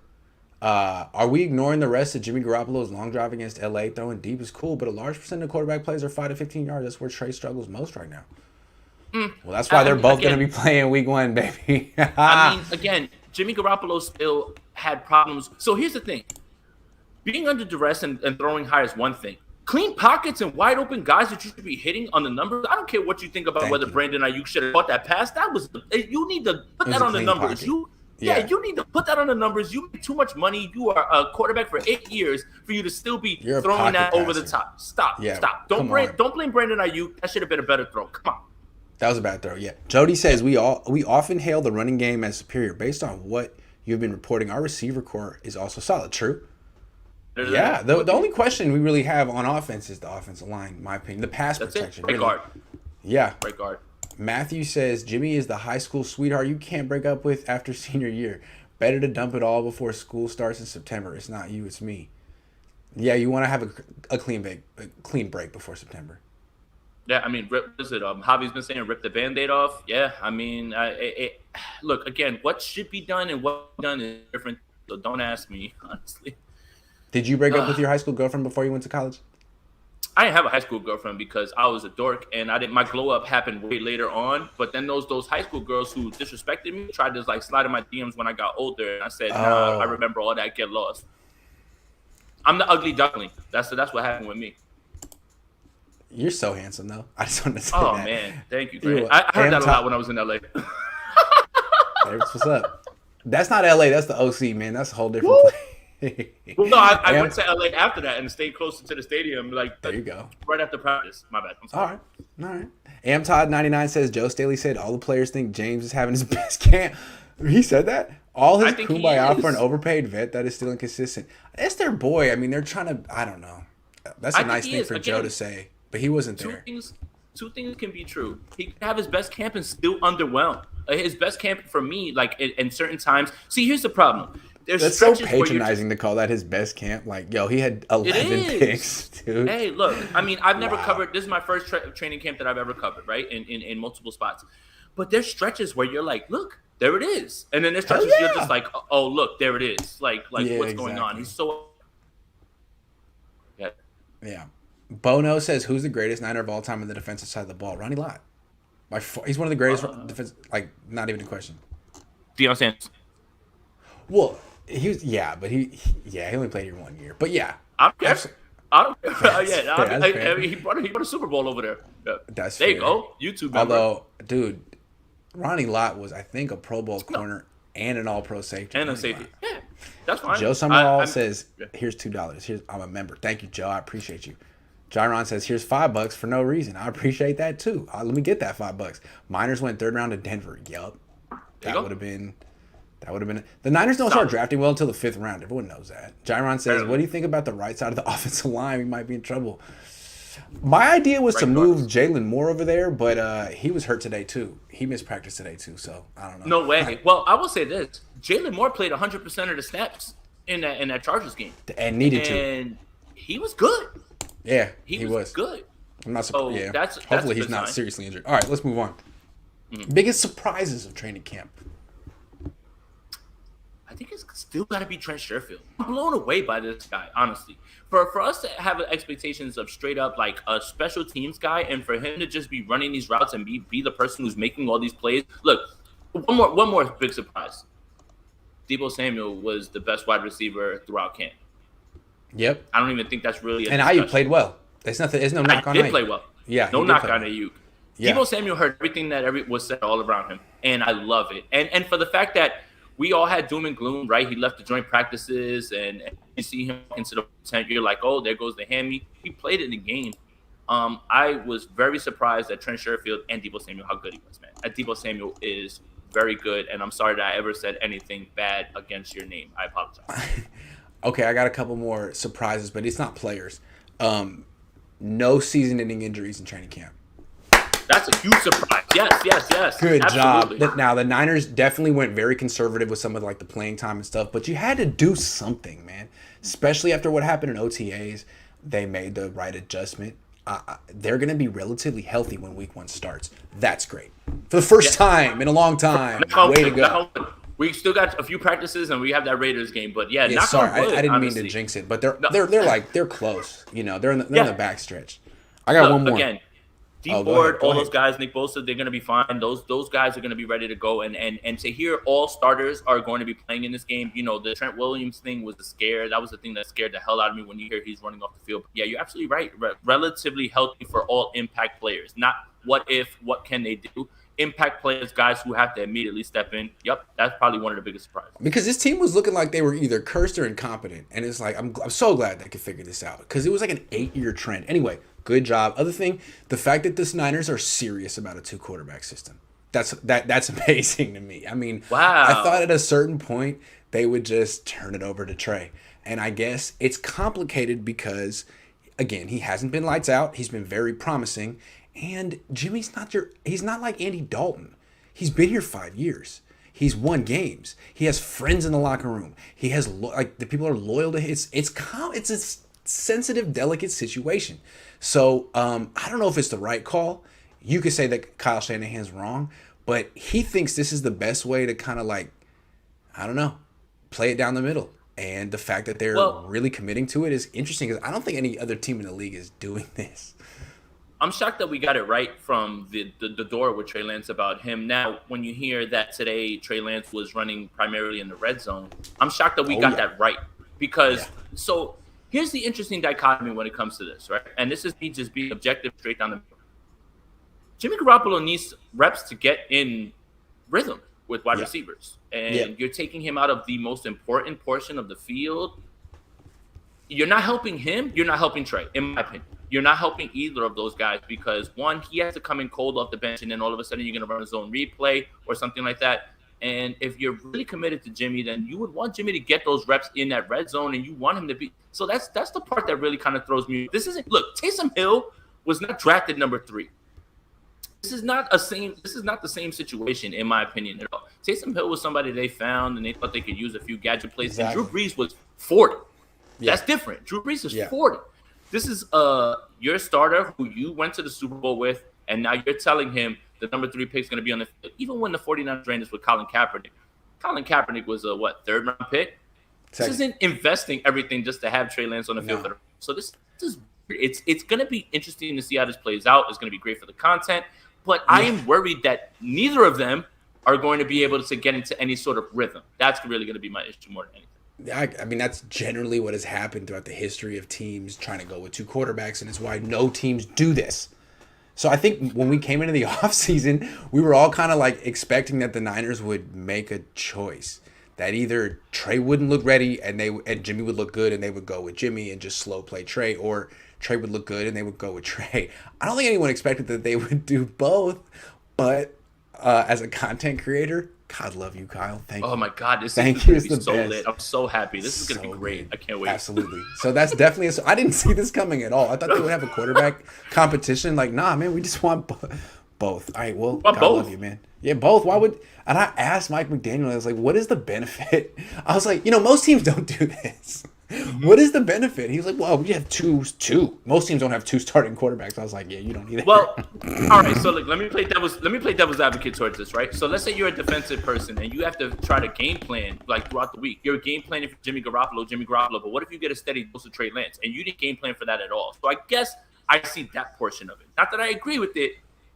Are we ignoring the rest of Jimmy Garoppolo's long drive against LA? Throwing deep is cool, but a large percent of quarterback plays are 5 to 15 yards. That's where Trey struggles most right now. Well, that's why they're both going to be playing week 1, baby. Again, Jimmy Garoppolo still had problems. So here's the thing. Being under duress and throwing high is one thing. clean pockets and wide open guys that you should be hitting on the numbers. I don't care what you think about whether Brandon Ayuk should have caught that pass. You need to put that on the numbers. You need to put that on the numbers. You make too much money. You are a quarterback for 8 years for you to still be throwing that over the top. Stop. Don't blame Brandon Ayuk. That should have been a better throw. Come on. That was a bad throw. Yeah. Jody says we often hail the running game as superior based on what you've been reporting. Our receiver core is also solid. True. Yeah, the only question we really have on offense is the offensive line, in my opinion. The pass protection. Right guard. Yeah. Right guard. Matthew says, Jimmy is the high school sweetheart you can't break up with after senior year. Better to dump it all before school starts in September. It's not you, it's me. Yeah, you want to have a clean break before September. Yeah, I mean, Javi's been saying rip the Band-Aid off. Yeah, I mean, look, again, what should be done and what's done is different, so don't ask me, honestly. Did you break up with your high school girlfriend before you went to college? I didn't have a high school girlfriend because I was a dork, and my glow up happened way later on. But then those high school girls who disrespected me tried to like slide in my DMs when I got older, and I said, nah, I remember all that. Get lost. I'm the ugly duckling. That's what happened with me. You're so handsome, though. I just wanted to say that. Man, thank you. I heard that a lot when I was in LA. That's what's up. That's not LA. That's the OC, man. That's a whole different place. Well, no, I went to LA after that and stayed closer to the stadium. There you go. Right after practice. My bad. I'm sorry. All right. Todd99 says Joe Staley said all the players think James is having his best camp. He said that? All his kumbaya for an overpaid vet that is still inconsistent. It's their boy. I mean, they're trying to. I don't know. That's a nice thing for Joe to say, but he wasn't there. Two things can be true. He can have his best camp and still underwhelm. His best camp for me, like in certain times. See, here's the problem. That's so patronizing to call that his best camp. Like, yo, he had 11 picks, dude. Hey, look, I mean, I've never covered. This is my first training camp that I've ever covered, right? In multiple spots. But there's stretches where you're like, look, there it is. And then there's stretches you're just like, oh, look, there it is. Like what's going on? He's so. Yeah. Bono says, who's the greatest Niner of all time on the defensive side of the ball? Ronnie Lott. He's one of the greatest defense. Like, not even a question. Deion Sanders. Well, he only played here 1 year. But yeah. I don't care. He brought a Super Bowl over there. Yeah. That's there. You go. YouTube member. Although, dude, Ronnie Lott was, I think, a Pro Bowl corner and an All-Pro safety. And a safety. Yeah, that's fine. Joe Summerall says, here's $2. I'm a member. Thank you, Joe. I appreciate you. Jairon says, here's $5 for no reason. I appreciate that, too. Let me get that $5. Miners went third round to Denver. Yup. That would have been... The Niners don't start drafting well until the 5th round. Everyone knows that. Jairon says, what do you think about the right side of the offensive line? We might be in trouble. My idea was to move Jalen Moore over there, but he was hurt today, too. He missed practice today, too, so I don't know. No way. Well, I will say this. Jalen Moore played 100% of the snaps in that Chargers game. And needed to. And he was good. Yeah, he was good. I'm not surprised. So yeah. Hopefully he's not seriously injured. All right, let's move on. Biggest surprises of training camp. I think it's still got to be Trent Sherfield. I'm blown away by this guy, honestly. For us to have expectations of straight up like a special teams guy, and for him to just be running these routes and be the person who's making all these plays. Look, one more big surprise. Deebo Samuel was the best wide receiver throughout camp. Yep. I don't even think that's really. And Ayuk played well. There's no knock on Ayuk. He did play well. Yeah. No knock on Ayuk. Yeah. Deebo Samuel heard everything that was said all around him, and I love it. And for the fact that we all had doom and gloom, right? He left the joint practices, and you see him into the tent. You're like, oh, there goes the hammy. He played in the game. I was very surprised at Trent Sherfield and Deebo Samuel, how good he was, man. Deebo Samuel is very good, and I'm sorry that I ever said anything bad against your name. I apologize. Okay, I got a couple more surprises, but it's not players. No season-ending injuries in training camp. That's a huge surprise. Yes. Good Absolutely. job. Now, the Niners definitely went very conservative with some of like the playing time and stuff, but you had to do something, man. Especially after what happened in OTAs. They made the right adjustment. They're going to be relatively healthy when week 1 starts. That's great. For the first time in a long time. Way to go. We still got a few practices, and we have that Raiders game. But yeah, sorry, wood, I didn't mean to jinx it, but they're close. You know, they're in the backstretch. I got one more. Again, D Oh, Ford, go all ahead. those guys, Nick Bosa, they're going to be fine. Those guys are going to be ready to go. And to hear all starters are going to be playing in this game, the Trent Williams thing was a scare. That was the thing that scared the hell out of me when you hear he's running off the field. But yeah, you're absolutely right. Relatively healthy for all impact players. Not what if, what can they do? Impact players, guys who have to immediately step in. Yep, that's probably one of the biggest surprises. Because this team was looking like they were either cursed or incompetent. And it's like, I'm so glad they could figure this out. Because it was like an 8-year trend. Anyway, good job. Other thing, the fact that the Niners are serious about a 2-quarterback system. That's amazing to me. I mean, wow. I thought at a certain point they would just turn it over to Trey. And I guess it's complicated because, again, he hasn't been lights out. He's been very promising. And Jimmy's he's not like Andy Dalton. He's been here 5 years. He's won games. He has friends in the locker room. He has the people are loyal to his. It's a sensitive, delicate situation. So I don't know if it's the right call. You could say that Kyle Shanahan's wrong, but he thinks this is the best way to kind of I don't know, play it down the middle. And the fact that they're really committing to it is interesting because I don't think any other team in the league is doing this. I'm shocked that we got it right from the door with Trey Lance about him. Now, when you hear that today Trey Lance was running primarily in the red zone, I'm shocked that we got that right. Because, so here's the interesting dichotomy when it comes to this, right? And this is me just being objective straight down the middle. Jimmy Garoppolo needs reps to get in rhythm with wide receivers. And you're taking him out of the most important portion of the field. You're not helping him. You're not helping Trey, in my opinion. You're not helping either of those guys because, one, he has to come in cold off the bench, and then all of a sudden you're going to run a zone replay or something like that. And if you're really committed to Jimmy, then you would want Jimmy to get those reps in that red zone, and you want him to be. So that's the part that really kind of throws me. Taysom Hill was not drafted number 3. This is not the same situation, in my opinion, at all. Taysom Hill was somebody they found, and they thought they could use a few gadget plays. Exactly. And Drew Brees was 40. Yeah. That's different. Drew Brees is 40. This is your starter who you went to the Super Bowl with, and now you're telling him the number 3 pick is going to be on the field. Even when the 49ers ran this with Colin Kaepernick. Colin Kaepernick was a, 3rd-round pick? This isn't investing everything just to have Trey Lance on the field. So this is it's going to be interesting to see how this plays out. It's going to be great for the content. But I am worried that neither of them are going to be able to get into any sort of rhythm. That's really going to be my issue more than anything. I mean, that's generally what has happened throughout the history of teams trying to go with 2 quarterbacks, and it's why no teams do this. So I think when we came into the offseason, we were all kind of expecting that the Niners would make a choice. That either Trey wouldn't look ready and Jimmy would look good and they would go with Jimmy and just slow play Trey, or Trey would look good and they would go with Trey. I don't think anyone expected that they would do both, but as a content creator, God love you, Kyle. Thank you. Oh my God, this is going to be so lit. I'm so happy. This is going to be great. I can't wait. Absolutely. So that's definitely I didn't see this coming at all. I thought they would have a quarterback competition. Nah, man, we just want both. All right, well, God love you, man. Yeah, both. Why would? And I asked Mike McDaniel, I was like, what is the benefit? I was like, most teams don't do this. What is the benefit? He was like, well, we have two. Most teams don't have 2 starting quarterbacks. I was like, yeah, you don't either. Well, all right. So let me play devil's advocate towards this, right? So let's say you're a defensive person and you have to try to game plan throughout the week. You're game planning for Jimmy Garoppolo. But what if you get a steady dose of Trey Lance and you didn't game plan for that at all? So I guess I see that portion of it. Not that I agree with it.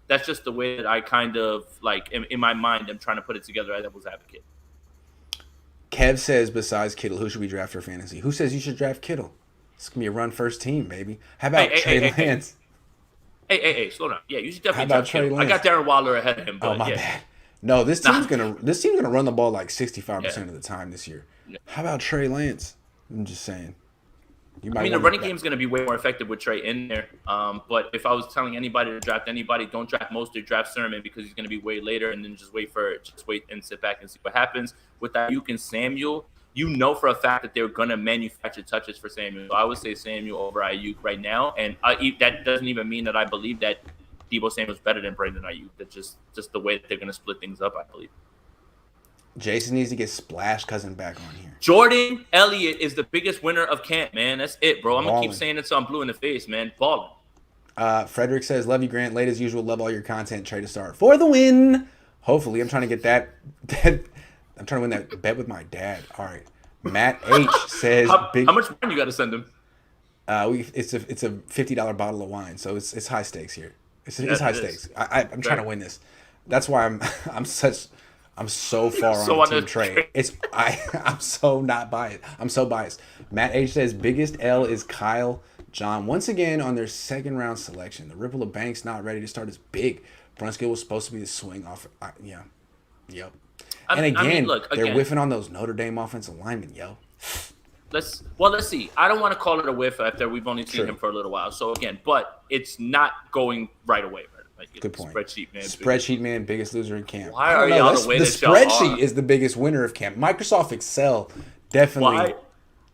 That's just the way that I kind of in my mind, I'm trying to put it together as devil's advocate. Kev says, besides Kittle, who should we draft for fantasy? Who says you should draft Kittle? It's going to be a run first team, baby. How about Trey Lance? Hey, slow down. Yeah, you should definitely draft Kittle. I got Darren Waller ahead of him. But my bad. No, this team's gonna run the ball 65% of the time this year. Yeah. How about Trey Lance? I'm just saying. The running game is going to be way more effective with Trey in there. But if I was telling anybody to draft anybody, don't draft Mostert, draft Sermon because he's going to be way later, and then just wait and sit back and see what happens. With Ayuk and Samuel, for a fact that they're going to manufacture touches for Samuel. So I would say Samuel over Ayuk right now, and that doesn't even mean that I believe that Deebo Samuel's better than Brandon Ayuk. That's just the way that they're going to split things up, I believe. Jason needs to get Splash Cousin back on here. Jordan Elliott is the biggest winner of camp, man. That's it, bro. I'm going to keep saying it so I'm blue in the face, man. Ballin'. Frederick says, love you, Grant. Late as usual. Love all your content. Trey to start for the win. Hopefully. I'm trying to get that. I'm trying to win that bet with my dad. All right. Matt H says, how much money you got to send him? It's a $50 bottle of wine, so it's high stakes here. It's high stakes. I'm trying to win this. That's why I'm so far on Team Trey. I'm so not biased. I'm so biased. Matt H says biggest L is Kyle John once again on their second round selection. The ripple of Banks not ready to start is big. Brunskill was supposed to be the swing off. Yeah. Yep. And again, they're whiffing on those Notre Dame offensive linemen, yo. Let's see. I don't want to call it a whiff after we've only seen him for a little while. So again, but it's not going right away. Right? Good point. Spreadsheet man, biggest loser in camp. Why are y'all the way that y'all are? The spreadsheet is the biggest winner of camp. Microsoft Excel definitely.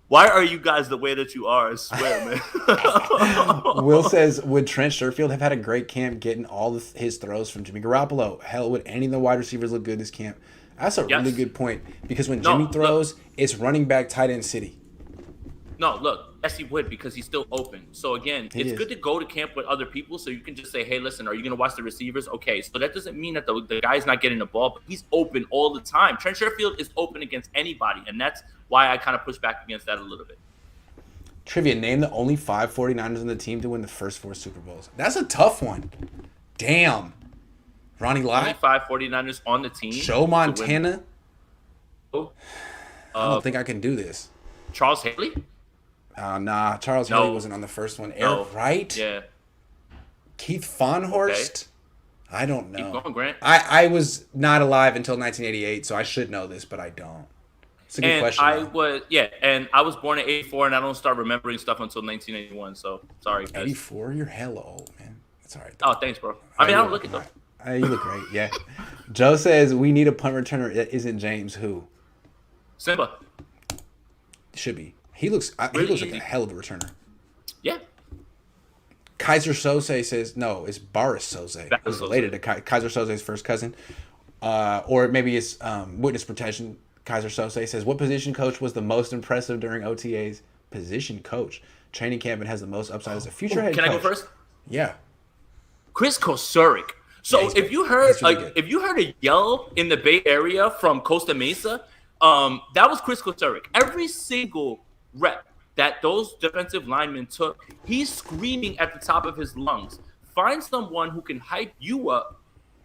Why are you guys the way that you are? I swear, man. Will says, would Trent Sherfield have had a great camp getting all his throws from Jimmy Garoppolo? Hell, would any of the wide receivers look good this camp? That's a really good point because when Jimmy throws, it's running back tight end city. No, look, yes, he would because he's still open. So, again, it's good to go to camp with other people so you can just say, hey, listen, are you going to watch the receivers? Okay, so that doesn't mean that the guy's not getting the ball, but he's open all the time. Trent Sherfield is open against anybody, and that's why I kind of push back against that a little bit. Trivia, name the only 5 49ers on the team to win the first 4 Super Bowls. That's a tough one. Damn. Ronnie Lott? Only 5 49ers on the team. Joe Montana? I don't think I can do this. Charles Haley? Nah, Charles Haley wasn't on the first one. Eric Wright? Yeah. Keith Fonhorst? Okay. I don't know. Keep going, Grant. I was not alive until 1988, so I should know this, but I don't. It's a good question. And I was born in 84, and I don't start remembering stuff until 1981, so sorry, guys. 84? You're hella old, man. That's all right. Oh, thanks, bro. I don't look it, though. You look great, yeah. Joe says, we need a punt returner. It isn't James. Who? Simba. Should be. He looks like a hell of a returner. Yeah. Kaiser Sose says, no, it's Boris Sose. It's related to Kaiser Sose's first cousin. Or maybe it's witness protection. Kaiser Sose says, what position coach was the most impressive during OTAs? Position coach. Training camp and has the most upside as a future head coach. Can I go first? Yeah. Chris Kosurik. So if you heard a yell in the Bay Area from Costa Mesa, that was Chris Kosurik. Every single rep that those defensive linemen took, he's screaming at the top of his lungs. Find someone who can hype you up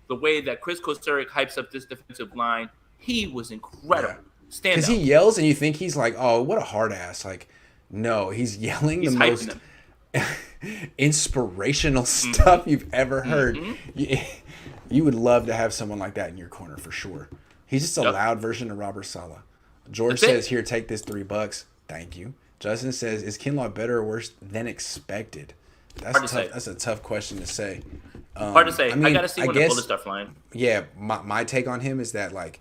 the way that Chris Kosurik hypes up this defensive line. He was incredible. Yeah. Because he yells and you think he's like, oh, what a hard ass. Like, no, he's yelling the most inspirational stuff you've ever heard. You would love to have someone like that in your corner for sure. He's just a loud version of Robert Saleh. George says, here, take this $3. Thank you. Justin says, is Kinlaw better or worse than expected? That's tough. That's a tough question to say. Hard to say. I got to see when the bullets start flying. Yeah, my take on him is that, like,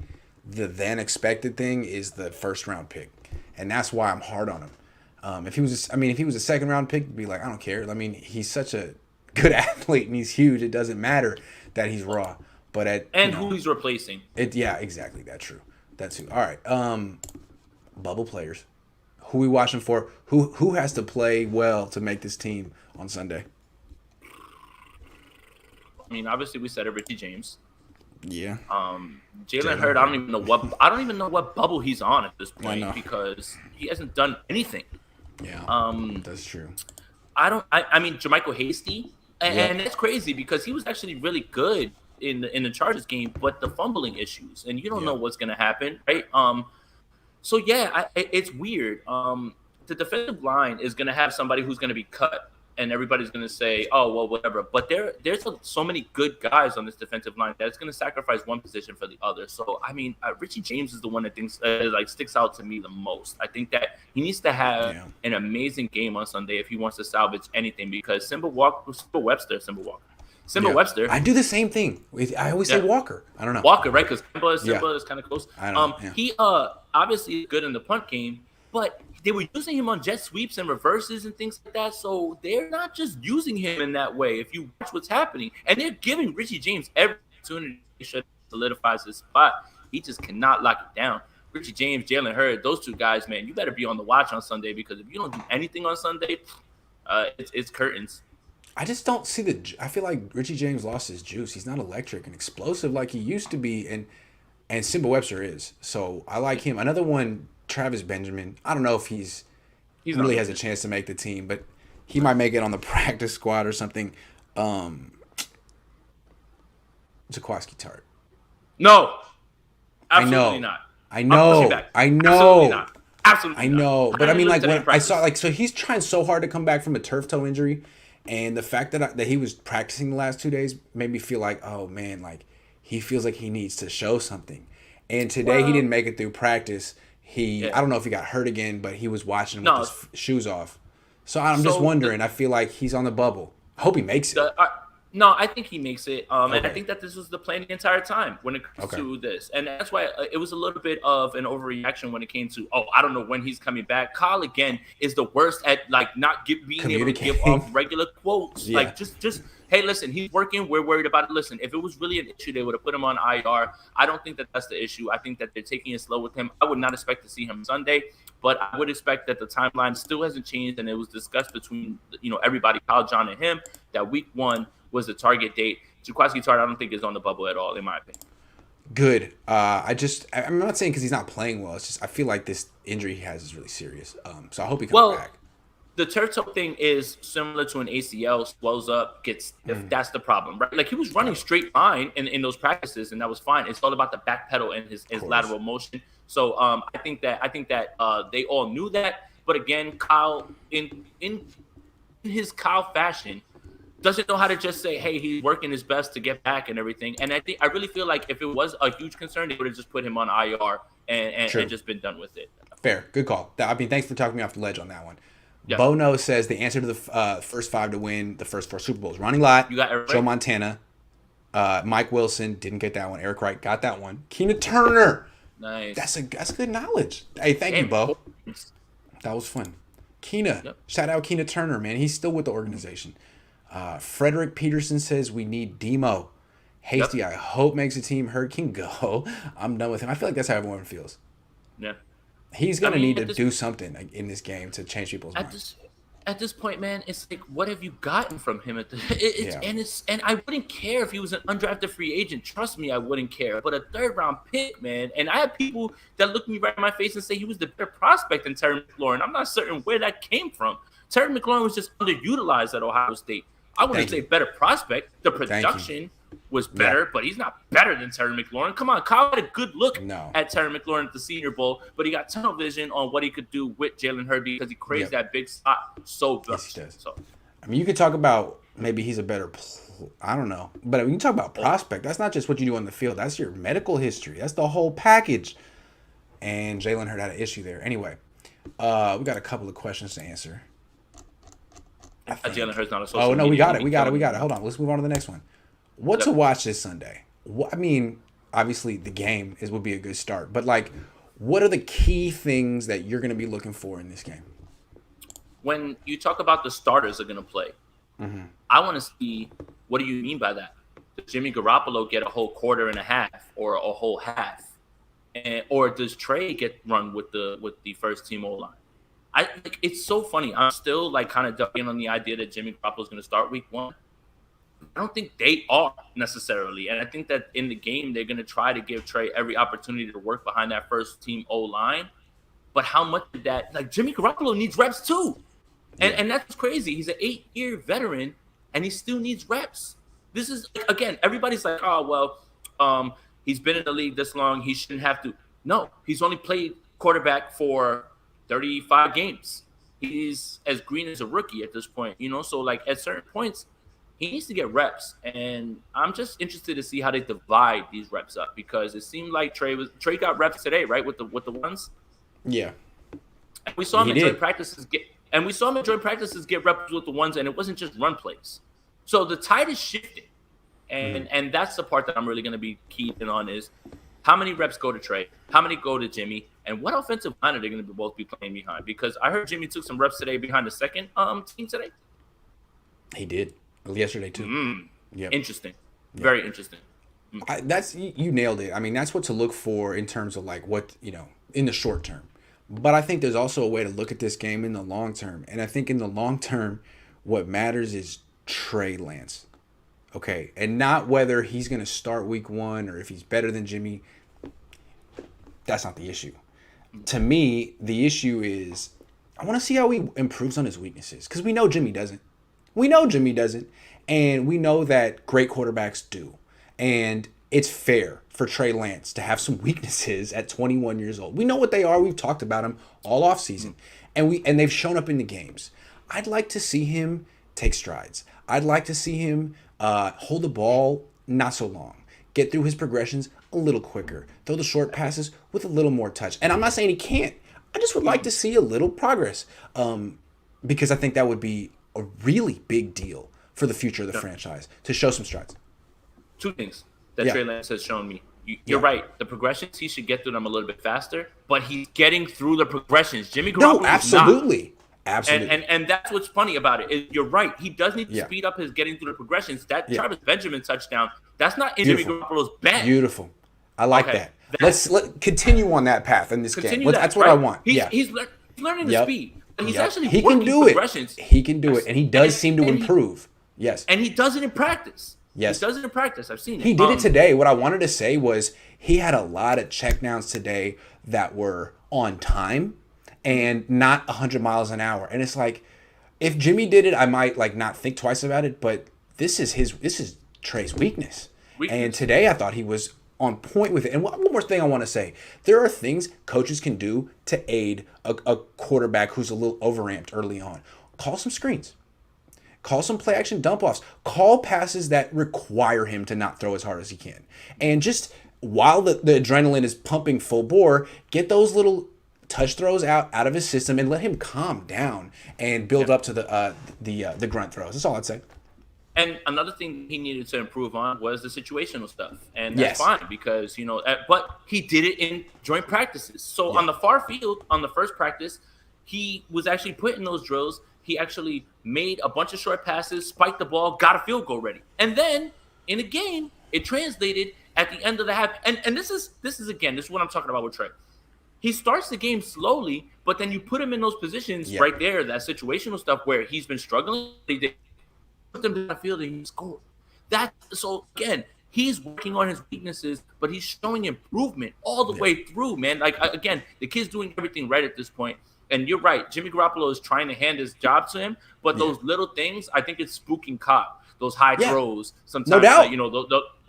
the then expected thing is the first round pick. And that's why I'm hard on him. If he was a second round pick, it'd be like, I don't care. I mean, he's such a good athlete and he's huge. It doesn't matter that he's raw. But who he's replacing. Yeah, exactly. That's true. That's true. All right. Bubble players. Who we watching for? Who has to play well to make this team on Sunday? I mean, obviously we said it, Richie James. Yeah. Jalen Hurd, I don't even know what bubble he's on at this point because he hasn't done anything. Yeah. That's true. I mean, Jermichael Hasty, and it's crazy because he was actually really good in the Chargers game, but the fumbling issues, and you don't know what's gonna happen, right? So yeah, it's weird. The defensive line is gonna have somebody who's gonna be cut, and everybody's gonna say, "Oh, well, whatever." But there's so many good guys on this defensive line that it's gonna sacrifice one position for the other. So I mean, Richie James is the one that thinks sticks out to me the most. I think that he needs to have an amazing game on Sunday if he wants to salvage anything because Simba Webster. I do the same thing. I always say Walker. I don't know. Walker, right? Because Simba is kind of close. I don't know. He obviously is good in the punt game, but they were using him on jet sweeps and reverses and things like that. So they're not just using him in that way. If you watch what's happening, and they're giving Richie James every opportunity to solidify his spot. He just cannot lock it down. Richie James, Jalen Hurd, those two guys, man, you better be on the watch on Sunday because if you don't do anything on Sunday, it's curtains. I just don't see I feel like Richie James lost his juice. He's not electric and explosive like he used to be, and Simba Webster is. So I like him. Another one, Travis Benjamin. I don't know if he really has a chance to make the team, but he might make it on the practice squad or something. Jaquiski Tartt. No, absolutely I know. not. I know. I know. Absolutely not. Absolutely I know. not. But I mean, like, when I saw, like, so he's trying so hard to come back from a turf toe injury. And the fact that he was practicing the last 2 days made me feel like, oh, man, like, he feels like he needs to show something. And today he didn't make it through practice. I don't know if he got hurt again, but he was watching with his shoes off. So I'm just wondering. I feel like he's on the bubble. I hope he makes it. No, I think he makes it. And I think that this was the plan the entire time when it comes to this. And that's why it was a little bit of an overreaction when it came to, I don't know when he's coming back. Kyle, again, is the worst at, like, not being able to give off regular quotes. Yeah. Like, just hey, listen, he's working. We're worried about it. Listen, if it was really an issue, they would have put him on IR. I don't think that that's the issue. I think that they're taking it slow with him. I would not expect to see him Sunday, but I would expect that the timeline still hasn't changed. And it was discussed between, everybody, Kyle, John, and him, that week 1 was the target date. Jaquiski Tartt, I don't think is on the bubble at all, in my opinion. Good. I'm not saying because he's not playing well. It's just I feel like this injury he has is really serious. So I hope he comes back. The turf toe thing is similar to an ACL, swells up, if that's the problem, right? Like, he was running straight line in those practices, and that was fine. It's all about the back pedal and his lateral motion. So I think that they all knew that. But again, Kyle, in his Kyle fashion, doesn't know how to just say, hey, he's working his best to get back and everything. And I really feel like if it was a huge concern, they would have just put him on IR and just been done with it. Fair. Good call. I mean, thanks for talking me off the ledge on that one. Yeah. Bono says the answer to the first 5 to win the first 4 Super Bowls. Ronnie Lott, Joe Montana, Mike Wilson, didn't get that one. Eric Wright got that one. Keena Turner. Nice. That's good knowledge. Hey, thank you, Bo. That was fun. Keena. Shout out Keena Turner, man. He's still with the organization. Frederick Peterson says we need Demo. Hasty, I hope makes a team. Hurd can go. I'm done with him. I feel like that's how everyone feels. Yeah. He's going to need to do something in this game to change people's minds. At this point, man, it's like, what have you gotten from him? And I wouldn't care if he was an undrafted free agent. Trust me, I wouldn't care. But a 3rd-round pick, man, and I have people that look me right in my face and say he was the better prospect than Terry McLaurin. I'm not certain where that came from. Terry McLaurin was just underutilized at Ohio State. I wouldn't say better prospect. The production was better, but he's not better than Terry McLaurin. Come on, Kyle had a good look at Terry McLaurin at the Senior Bowl, but he got tunnel vision on what he could do with Jalen Hurd because he craves that big slot so much. Yes, he does. So, I mean, you could talk about maybe he's a better I don't know. But when you talk about prospect, that's not just what you do on the field. That's your medical history. That's the whole package. And Jalen Hurd had an issue there. Anyway, we got a couple of questions to answer. Jalen Hurt's not a social no, we got it. Hold on. Let's move on to the next one. What to watch this Sunday? I mean, obviously the game would be a good start. But, like, what are the key things that you're going to be looking for in this game? When you talk about the starters are going to play, I want to see, what do you mean by that? Does Jimmy Garoppolo get a whole quarter and a half or a whole half? Or does Trey get run with the first team O-line? It's so funny. I'm still kind of ducking on the idea that Jimmy Garoppolo is going to start week 1. I don't think they are necessarily. And I think that in the game, they're going to try to give Trey every opportunity to work behind that first team O-line. But how much did that, Jimmy Garoppolo needs reps too. And that's crazy. He's an 8-year veteran and he still needs reps. This is, again, everybody's like, oh, well, he's been in the league this long. He shouldn't have to. No, he's only played quarterback for 35 games. He's as green as a rookie at this point, So, at certain points, he needs to get reps. And I'm just interested to see how they divide these reps up because it seemed like Trey got reps today, right, with the ones. Yeah. And we saw him in joint practices get reps with the ones, and it wasn't just run plays. So the tide is shifting. And that's the part that I'm really going to be keyed in on is how many reps go to Trey, how many go to Jimmy, and what offensive line are they going to both be playing behind? Because I heard Jimmy took some reps today behind the second team today. He did. Yesterday, too. Yep. Interesting. Yep. Very interesting. You nailed it. I mean, that's what to look for in terms of, what, in the short term. But I think there's also a way to look at this game in the long term. And I think in the long term, what matters is Trey Lance. Okay, and not whether he's going to start week 1 or if he's better than Jimmy. That's not the issue. To me, the issue is I want to see how he improves on his weaknesses because we know Jimmy doesn't. And we know that great quarterbacks do. And it's fair for Trey Lance to have some weaknesses at 21 years old. We know what they are. We've talked about them all offseason. And they've shown up in the games. I'd like to see him take strides. I'd like to see him hold the ball not so long. Get through his progressions a little quicker. Throw the short passes with a little more touch. And I'm not saying he can't. I just would like to see a little progress because I think that would be a really big deal for the future of the franchise to show some strides. Two things that Trey Lance has shown me. You're right. The progressions, he should get through them a little bit faster, but he's getting through the progressions. Jimmy Garoppolo No, absolutely. Absolutely. And that's what's funny about it. You're right. He does need to speed up his getting through the progressions. That Travis Benjamin touchdown, that's not in Jimmy Garoppolo's bag. Beautiful. I like that. Let's continue on that path in this game. That's what I want. He's learning the speed. And he's actually he working can do progressions. He can do it. And he does seem to improve. Yes. And he does it in practice. Yes. He does it in practice. I've seen it. He did it today. What I wanted to say was he had a lot of checkdowns today that were on time and not 100 miles an hour. And it's like, if Jimmy did it, I might not think twice about it. But this is Trey's weakness. And today I thought he was on point with it. And one more thing I want to say. There are things coaches can do to aid a quarterback who's a little overamped early on. Call some screens. Call some play action dump offs. Call passes that require him to not throw as hard as he can. And just while the adrenaline is pumping full bore, get those little touch throws out of his system and let him calm down and build up to the grunt throws. That's all I'd say. And another thing he needed to improve on was the situational stuff. And that's fine because, but he did it in joint practices. So on the far field, on the first practice, he was actually put in those drills. He actually made a bunch of short passes, spiked the ball, got a field goal ready. And then in a game, it translated at the end of the half. And this is what I'm talking about with Trey. He starts the game slowly, but then you put him in those positions right there, that situational stuff where he's been struggling. They put them in the field and he scored. So again, he's working on his weaknesses, but he's showing improvement all the way through, man. Again, the kid's doing everything right at this point. And you're right. Jimmy Garoppolo is trying to hand his job to him, but those little things, I think it's spooking Cobb. Those high throws, sometimes, no doubt.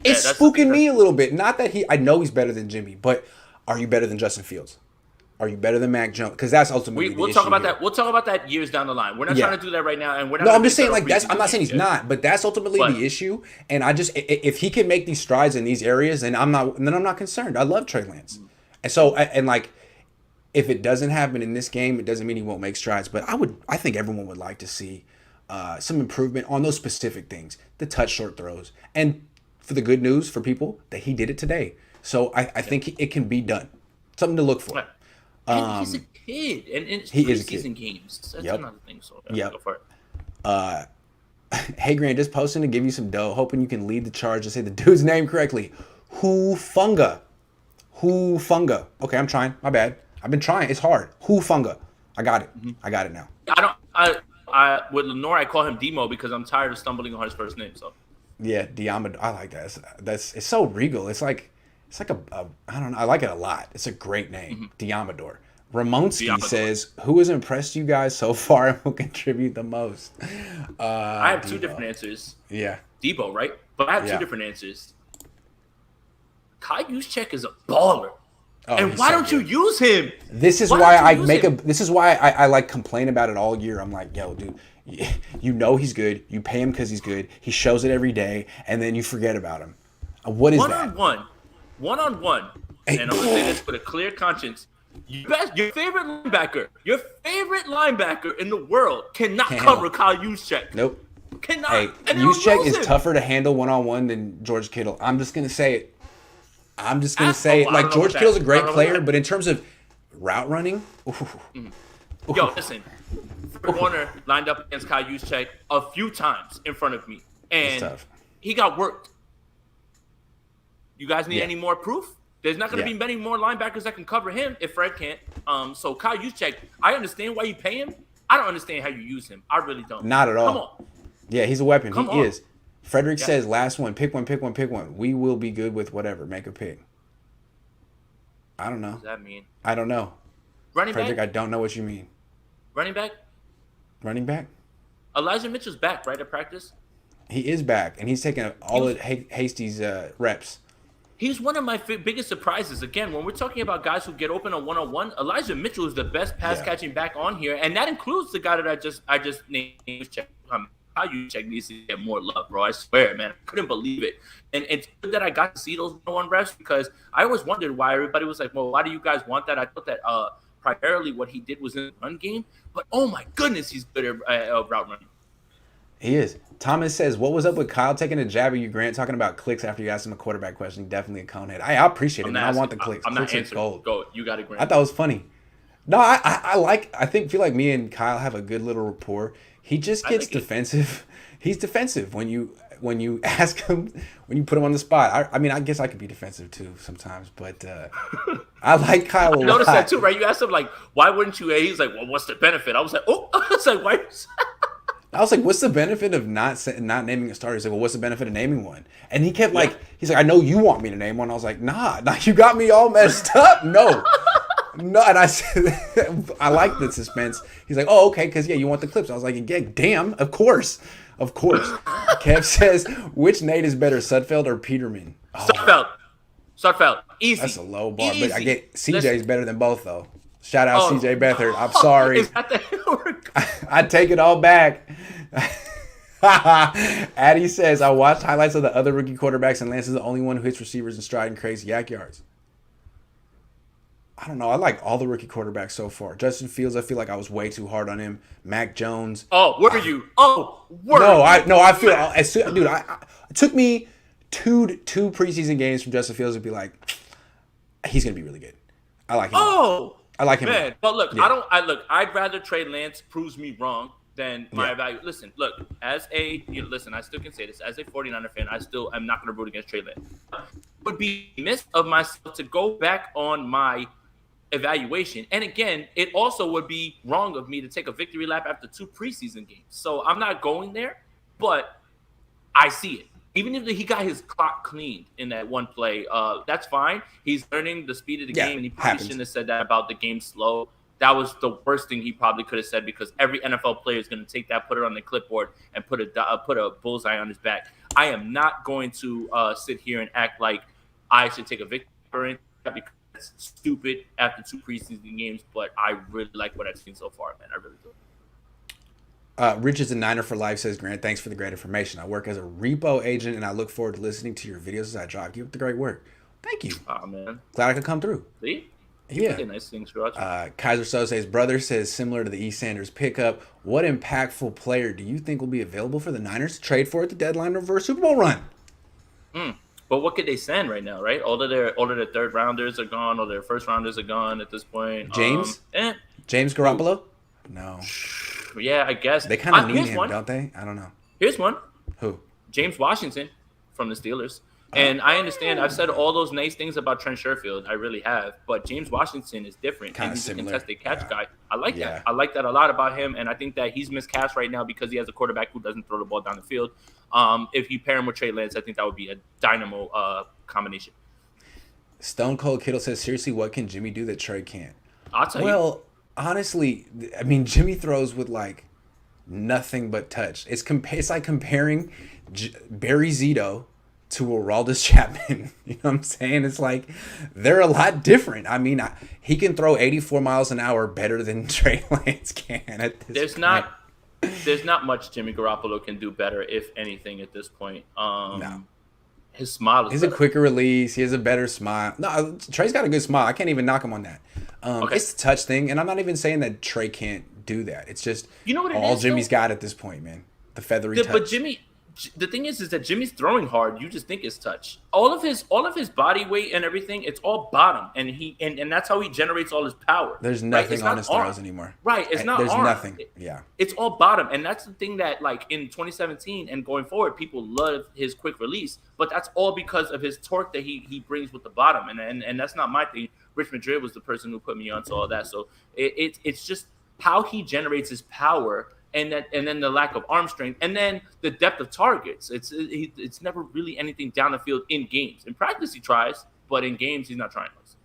It's spooking me a little bit. Not that I know he's better than Jimmy, but are you better than Justin Fields? Are you better than Mac Jones? Because that's ultimately we'll talk about that. We'll talk about that years down the line. We're not trying to do that right now, and we're not. No, I'm just saying I'm not saying he's not, but that's ultimately the issue. And I just if he can make these strides in these areas, then I'm not concerned. I love Trey Lance, and so if it doesn't happen in this game, it doesn't mean he won't make strides. But I think everyone would like to see some improvement on those specific things, the touch short throws, and for the good news for people that he did it today. So I think it can be done. Something to look for. And he's a kid, and it's preseason games. That's another thing. So go for it. Hey Grant, just posting to give you some dough, hoping you can lead the charge and say the dude's name correctly. Hufanga. Okay, I'm trying. My bad. I've been trying. It's hard. Hufanga. I got it. I got it now. I with Lenore, I call him Demo because I'm tired of stumbling on his first name. So yeah, Diamador. I like that. It's so regal. It's like a I don't know. I like it a lot. It's a great name, Diamador. Ramonski says, "Who has impressed you guys so far and will contribute the most?" I have two different answers. Yeah, Debo, right? But I have two different answers. Kai Juszczyk is a baller. And why don't you use him? This is why I like complain about it all year. I'm like, yo, dude, you know he's good. You pay him because he's good. He shows it every day, and then you forget about him. What is that? One-on-one. And I'm going to say this with a clear conscience. Your favorite linebacker in the world cannot cover Kyle Juszczyk. Nope. Cannot. Hey, Juszczyk is tougher to handle one-on-one than George Kittle. I'm just going to say it. George Kittle's a great player, but in terms of route running, yo, listen, Fred Warner lined up against Kyle Juszczyk a few times in front of me, and he got worked. You guys need any more proof? There's not going to be many more linebackers that can cover him if Fred can't. So Kyle Juszczyk, I understand why you pay him. I don't understand how you use him. I really don't. Not at all. Come on. Yeah, he's a weapon. He is. Frederick says, last one, pick one. We will be good with whatever. Make a pick. I don't know. What does that mean? I don't know. Frederick, I don't know what you mean. Running back? Running back? Elijah Mitchell's back, right, at practice? He is back, and he's taking all of Hasty's reps. He's one of my biggest surprises. Again, when we're talking about guys who get open on one-on-one, Elijah Mitchell is the best pass catching back on here, and that includes the guy that I just named. How you check needs to get more love, bro. I swear, man, I couldn't believe it. And it's good that I got to see those one-on-one reps because I always wondered why everybody was like, well, why do you guys want that? I thought that primarily what he did was in the run game, but oh my goodness, he's good at route running. He is. Thomas says, what was up with Kyle taking a jab at you, Grant, talking about clicks after you asked him a quarterback question? Definitely a conehead. I appreciate it, man. I want the clicks. I'm clicks not answering. Gold. Go. You got it, Grant. I thought it was funny. No, I feel like me and Kyle have a good little rapport. He just gets defensive. He's defensive when you ask him, when you put him on the spot. I mean, I guess I could be defensive too sometimes, but I like Kyle a lot. I noticed that too, right? You asked him, like, why wouldn't you? He's like, well, what's the benefit? I was like, oh, I was like, why? I was like, what's the benefit of not naming a starter? He's like, well, what's the benefit of naming one? And he kept he's like, I know you want me to name one. I was like, nah, you got me all messed up. No. And I said, I like the suspense. He's like, oh, okay, because, you want the clips. I was like, yeah, damn, of course. Kev says, which Nate is better, Sudfeld or Peterman? Oh. Sudfeld. Easy. That's a low bar, but I get CJ's better than both, though. Shout out CJ Beathard. I'm sorry. Is that the I take it all back. Addy says, I watched highlights of the other rookie quarterbacks, and Lance is the only one who hits receivers in stride and crazy yak yards. I don't know. I like all the rookie quarterbacks so far. Justin Fields, I feel like I was way too hard on him. Mac Jones. Oh, were you? Oh, were you? I feel, dude, it took me two preseason games from Justin Fields to be like, he's going to be really good. I like him. Oh, I like him. Man, but look, I'd rather Trey Lance proves me wrong than my value. Listen, look, I still can say this. As a 49er fan, I still am not going to root against Trey Lance. It would be miss of myself to go back on my evaluation. And again, it also would be wrong of me to take a victory lap after 2 preseason games. So I'm not going there, but I see it. Even if he got his clock cleaned in that one play, that's fine. He's learning the speed of the game, and he probably shouldn't have said that about the game slow. That was the worst thing he probably could have said because every NFL player is going to take that, put it on the clipboard, and put a bullseye on his back. I am not going to sit here and act like I should take a victory because it's stupid after 2 preseason games, but I really like what I've seen so far, man. I really do. Rich is a Niner for life, says Grant. Thanks for the great information. I work as a repo agent, and I look forward to listening to your videos as I drive. Keep up the great work. Thank you. Oh, man. Glad I could come through. See? Yeah. Nice things for us. Kaiser Sose's brother says, similar to the E. Sanders pickup, what impactful player do you think will be available for the Niners to trade for at the deadline to reverse Super Bowl run? But what could they send right now, right? All of their third rounders are gone, all their first rounders are gone at this point. James Garoppolo? No. Yeah, I guess. They kind of need him, don't they? I don't know. Here's one. Who? James Washington from the Steelers. And I understand. I've said all those nice things about Trent Sherfield. I really have. But James Washington is different. Kind of similar. He's a contested catch guy. I like that. I like that a lot about him. And I think that he's miscast right now because he has a quarterback who doesn't throw the ball down the field. If you pair him with Trey Lance, I think that would be a dynamo combination. Stone Cold Kittle says, seriously, what can Jimmy do that Trey can't? I'll tell you. Well, honestly, I mean, Jimmy throws with like nothing but touch. It's like comparing Barry Zito to Aroldis Chapman. You know what I'm saying? It's like they're a lot different. I mean, he can throw 84 miles an hour better than Trey Lance can at this point. There's not much Jimmy Garoppolo can do better, if anything, at this point. No. His smile is He's better. A quicker release. He has a better smile. No, Trey's got a good smile. I can't even knock him on that. It's the touch thing, and I'm not even saying that Trey can't do that. It's just all Jimmy's got at this point, man. The feathery touch. But the thing is that Jimmy's throwing hard. You just think it's touch. All of his body weight and everything, it's all bottom, and that's how he generates all his power. There's nothing on his throws anymore. Right, it's not. There's arm. Nothing. Yeah, it's all bottom, and that's the thing that like in 2017 and going forward, people love his quick release, but that's all because of his torque that he brings with the bottom, and that's not my thing. Rich Madrid was the person who put me onto all that, so it's just how he generates his power. And then the lack of arm strength, and then the depth of targets. It's never really anything down the field in games. In practice, he tries, but in games, he's not trying those.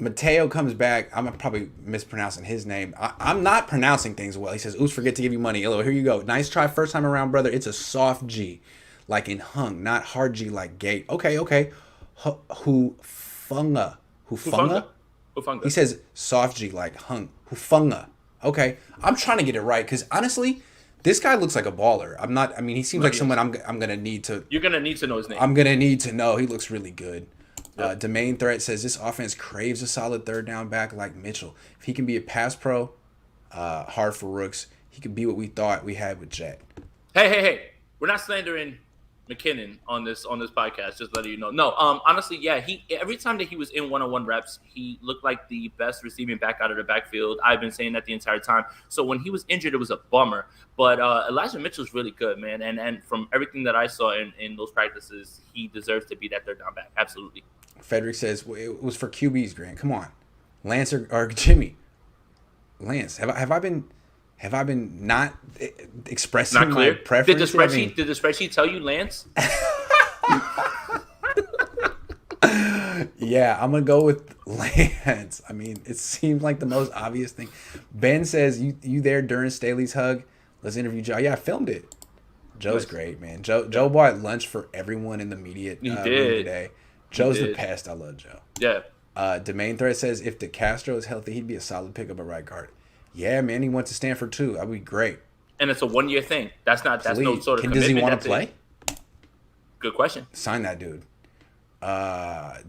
Mateo comes back. I'm probably mispronouncing his name. I'm not pronouncing things well. He says, "Oops, forget to give you money." Hello, here you go. Nice try first time around, brother. It's a soft G, like in hung, not hard G like gate. Okay. Hufunga. He says soft G like hung. Hufunga. Okay. I'm trying to get it right because honestly, this guy looks like a baller. He seems like someone I'm going to need to. You're going to need to know his name. I'm going to need to know. He looks really good. Domain Threat says this offense craves a solid third down back like Mitchell. If he can be a pass pro, hard for Rooks, he could be what we thought we had with Jet. Hey. We're not slandering McKinnon on this podcast, just letting you know. No, honestly, yeah, every time that he was in one-on-one reps, he looked like the best receiving back out of the backfield. I've been saying that the entire time. So when he was injured, it was a bummer. But Elijah Mitchell's really good, man. And from everything that I saw in those practices, he deserves to be that third down back. Absolutely. Frederick says it was for QBs, Grant. Come on, Lance or Jimmy. Lance, have I been not expressing not clear. My preference? Did the spreadsheet tell you Lance? Yeah, I'm gonna go with Lance. I mean, it seemed like the most obvious thing. Ben says, "You there during Staley's hug? Let's interview Joe." Yeah, I filmed it. Joe's great, man. Joe bought lunch for everyone in the media room today. Joe's the best. I love Joe. Yeah. Domain Threat says if DeCastro is healthy, he'd be a solid pickup at right guard. Yeah, man, he went to Stanford too. That'd be great. And it's a 1-year thing. That's no sort of commitment. Does he want to play? Good question. Sign that dude.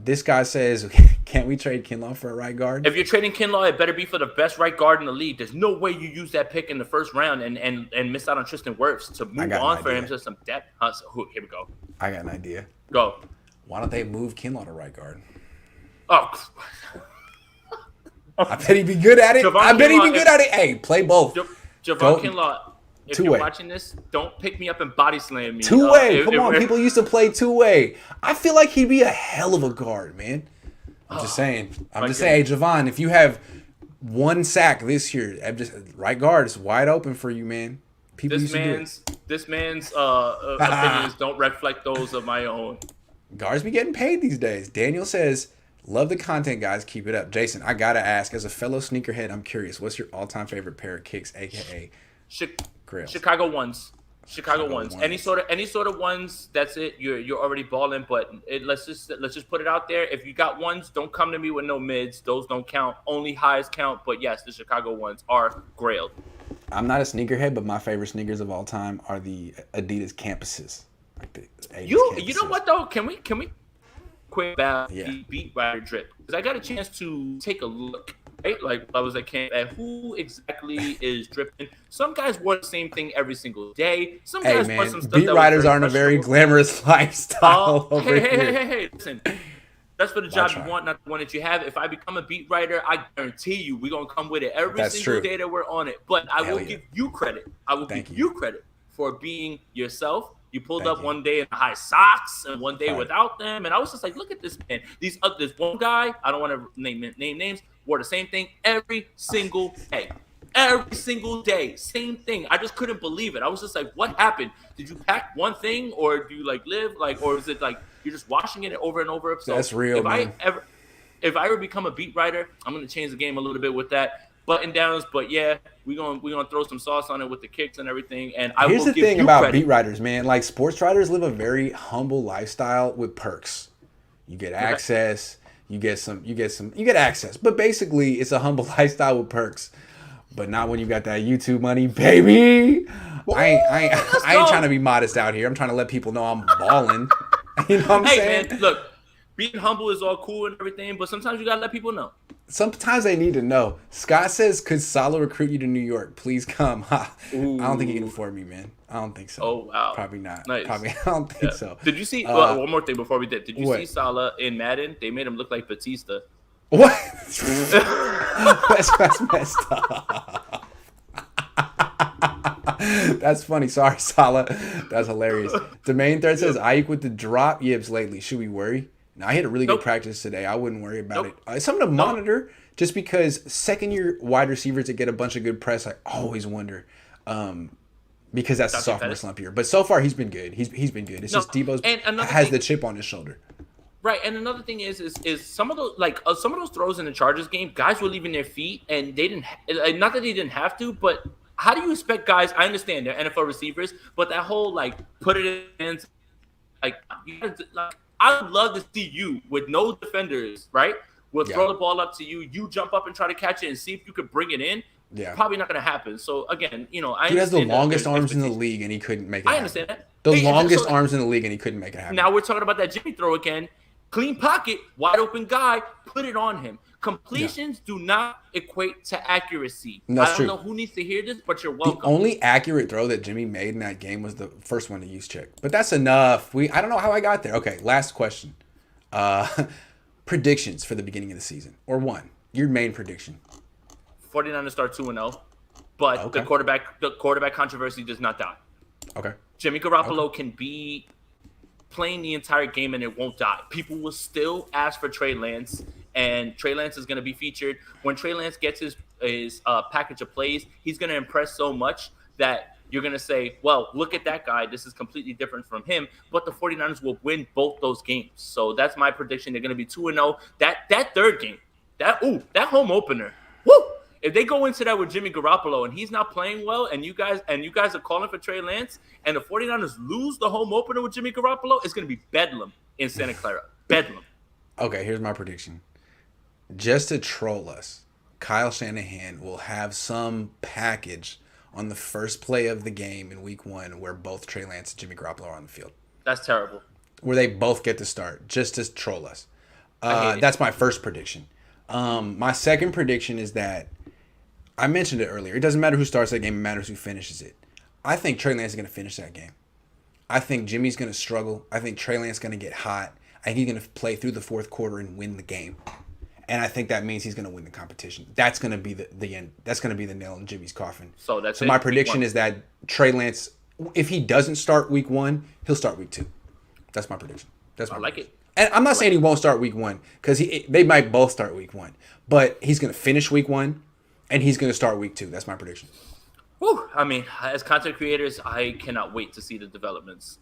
This guy says, can't we trade Kinlaw for a right guard? If you're trading Kinlaw, it better be for the best right guard in the league. There's no way you use that pick in the first round and miss out on Tristan Wirfs to move on for him to some depth. Here we go. I got an idea. Go. Why don't they move Kinlaw to right guard? Oh. I bet he'd be good at it. Hey, play both. Javon Kinlaw, if you're watching this, don't pick me up and body slam me. Two-way. Come on. People used to play two-way. I feel like he'd be a hell of a guard, man. I'm just saying. Hey, Javon, if you have one sack this year, right guard is wide open for you, man. This man's opinions don't reflect those of my own. Guards be getting paid these days. Daniel says, love the content, guys. Keep it up. Jason, I got to ask, as a fellow sneakerhead, I'm curious, what's your all-time favorite pair of kicks, a.k.a. Grails? Chicago ones. Any sort of ones, that's it. You're already balling, but let's just put it out there. If you got ones, don't come to me with no mids. Those don't count. Only highs count. But yes, the Chicago ones are grailed. I'm not a sneakerhead, but my favorite sneakers of all time are the Adidas Campuses. Like the you know what though? Can we quick about the beat writer drip? Because I got a chance to take a look, right? Like I was at camp at who exactly is dripping. Some guys wore the same thing every single day. Some guys wore some stuff. Beat writers aren't a very glamorous lifestyle over here. Hey, listen. That's for the job you want, not the one that you have. If I become a beat writer, I guarantee you we're going to come with it every single day that we're on it. But I will give you credit. I will give you credit for being yourself. You pulled up one day in high socks and one day without them. And I was just like, look at this man. This one guy, I don't want to name names, wore the same thing every single day. Every single day. Same thing. I just couldn't believe it. I was just like, what happened? Did you pack one thing or do you live or is it like you're just washing it over and over? So that's real, man. If I ever become a beat writer, I'm going to change the game a little bit with that. Button downs, but yeah, we're gonna throw some sauce on it with the kicks and everything. And here's the thing about beat writers, man. Like sports writers live a very humble lifestyle with perks. You get access, you get access. But basically it's a humble lifestyle with perks. But not when you got that YouTube money, baby. I ain't trying to be modest out here. I'm trying to let people know I'm balling. You know what I'm saying? Man, look, being humble is all cool and everything, but sometimes you gotta let people know. Sometimes they need to know. Scott says, could Salo recruit you to New York? Please come. I don't think he can afford me, man. I don't think so. Oh, wow. Probably not. Nice. I don't think so. Did you see, one more thing before we did. Did you see Salah in Madden? They made him look like Batista. What? That's messed up. That's funny. Sorry, Salah. That's hilarious. The main thread says, Ayuk with the drop yips lately. Should we worry? Now, I hit a really good practice today. I wouldn't worry about it. It's something to monitor just because second-year wide receivers that get a bunch of good press, I always wonder because that's a sophomore slump year. But so far, he's been good. He's been good. It's just Debo's has the chip on his shoulder. Right, and another thing is some of those some of those throws in the Chargers game, guys were leaving their feet, and they didn't. Not that they didn't have to, but how do you expect guys? I understand they're NFL receivers, but that whole put it in hands, I would love to see you with no defenders, right? We'll throw the ball up to you. You jump up and try to catch it and see if you could bring it in. Yeah, probably not going to happen. So again, I he has the longest arms in the league, and he couldn't make it. I understand that. The longest arms in the league, and he couldn't make it happen. Now we're talking about that Jimmy throw again. Clean pocket, wide open guy, put it on him. Completions do not equate to accuracy. And that's I don't know who needs to hear this, but you're welcome. The only accurate throw that Jimmy made in that game was the first one to use check. But that's enough. I don't know how I got there. Okay, last question. Predictions for the beginning of the season. Or your main prediction. 49ers start 2-0, but the quarterback controversy does not die. Okay. Jimmy Garoppolo can be playing the entire game and it won't die. People will still ask for Trey Lance, and Trey Lance is going to be featured. When Trey Lance gets his package of plays, he's going to impress so much that you're going to say, well, look at that guy. This is completely different from him. But the 49ers will win both those games. So that's my prediction. They're going to be 2-0. That third game, that home opener, woo! If they go into that with Jimmy Garoppolo and he's not playing well, and you guys are calling for Trey Lance, and the 49ers lose the home opener with Jimmy Garoppolo, it's going to be bedlam in Santa Clara. Bedlam. Okay, here's my prediction. Just to troll us, Kyle Shanahan will have some package on the first play of the game in week 1 where both Trey Lance and Jimmy Garoppolo are on the field. That's terrible. Where they both get to start, just to troll us. That's my first prediction. My second prediction is that I mentioned it earlier. It doesn't matter who starts that game. It matters who finishes it. I think Trey Lance is going to finish that game. I think Jimmy's going to struggle. I think Trey Lance is going to get hot. I think he's going to play through the fourth quarter and win the game. And I think that means he's going to win the competition. That's going to be the end. That's going to be the nail in Jimmy's coffin. So my prediction is that Trey Lance, if he doesn't start week 1, he'll start week 2. That's my prediction. I like it. And I'm not saying he won't start week 1 because they might both start week 1. But he's going to finish week 1. And he's going to start week 2. That's my prediction. Whew. I mean, as content creators, I cannot wait to see the developments.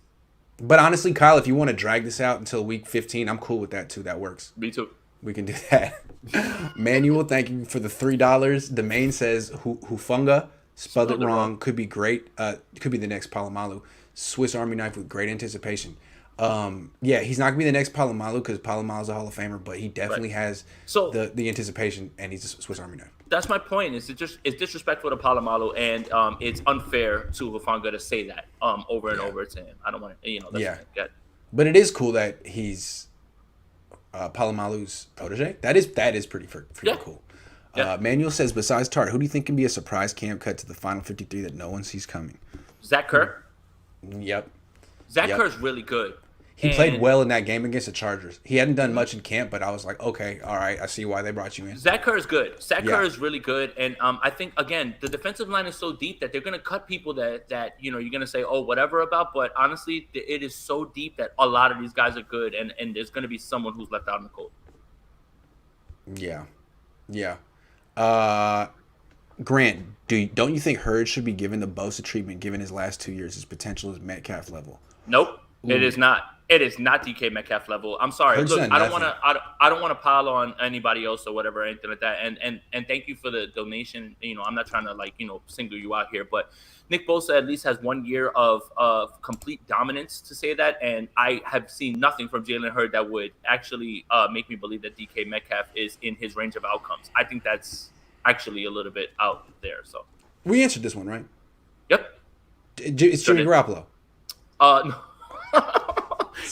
But honestly, Kyle, if you want to drag this out until week 15, I'm cool with that too. That works. Me too. We can do that. Manuel, thank you for the $3. The main says Hufunga. Spelled it wrong. Could be great. Could be the next Palomalu. Swiss Army knife with great anticipation. He's not gonna be the next Palomalu because Palomalu's a Hall of Famer, but he definitely has the anticipation, and he's a Swiss Army knife. That's my point. It's disrespectful to Palomalu, and it's unfair to Hufanga to say that over and over to him. I don't want to, But it is cool that he's Palomalu's protege. That is pretty cool. Yeah. Manuel says, besides Tart, who do you think can be a surprise camp cut to the final 53 that no one sees coming? Zach Kerr. Yep. Zach Kerr's really good. He played well in that game against the Chargers. He hadn't done much in camp, but I was like, okay, all right, I see why they brought you in. Zach Kerr is good. Zach Kerr is really good, and I think again the defensive line is so deep that they're going to cut people that you're going to say whatever about, but honestly, it is so deep that a lot of these guys are good, and there's going to be someone who's left out in the cold. Yeah. Grant, don't you think Hurd should be given the Bosa treatment given his last 2 years? His potential is Metcalf level. Nope, it is not. It is not DK Metcalf level. I'm sorry. Hurd's Look, I don't want to pile on anybody else or whatever, or anything like that. And thank you for the donation. I'm not trying to single you out here, but Nick Bosa at least has 1 year of complete dominance to say that, and I have seen nothing from Jalen Hurd that would actually make me believe that DK Metcalf is in his range of outcomes. I think that's actually a little bit out there. So we answered this one, right? Yep. It's Jimmy Garoppolo. No.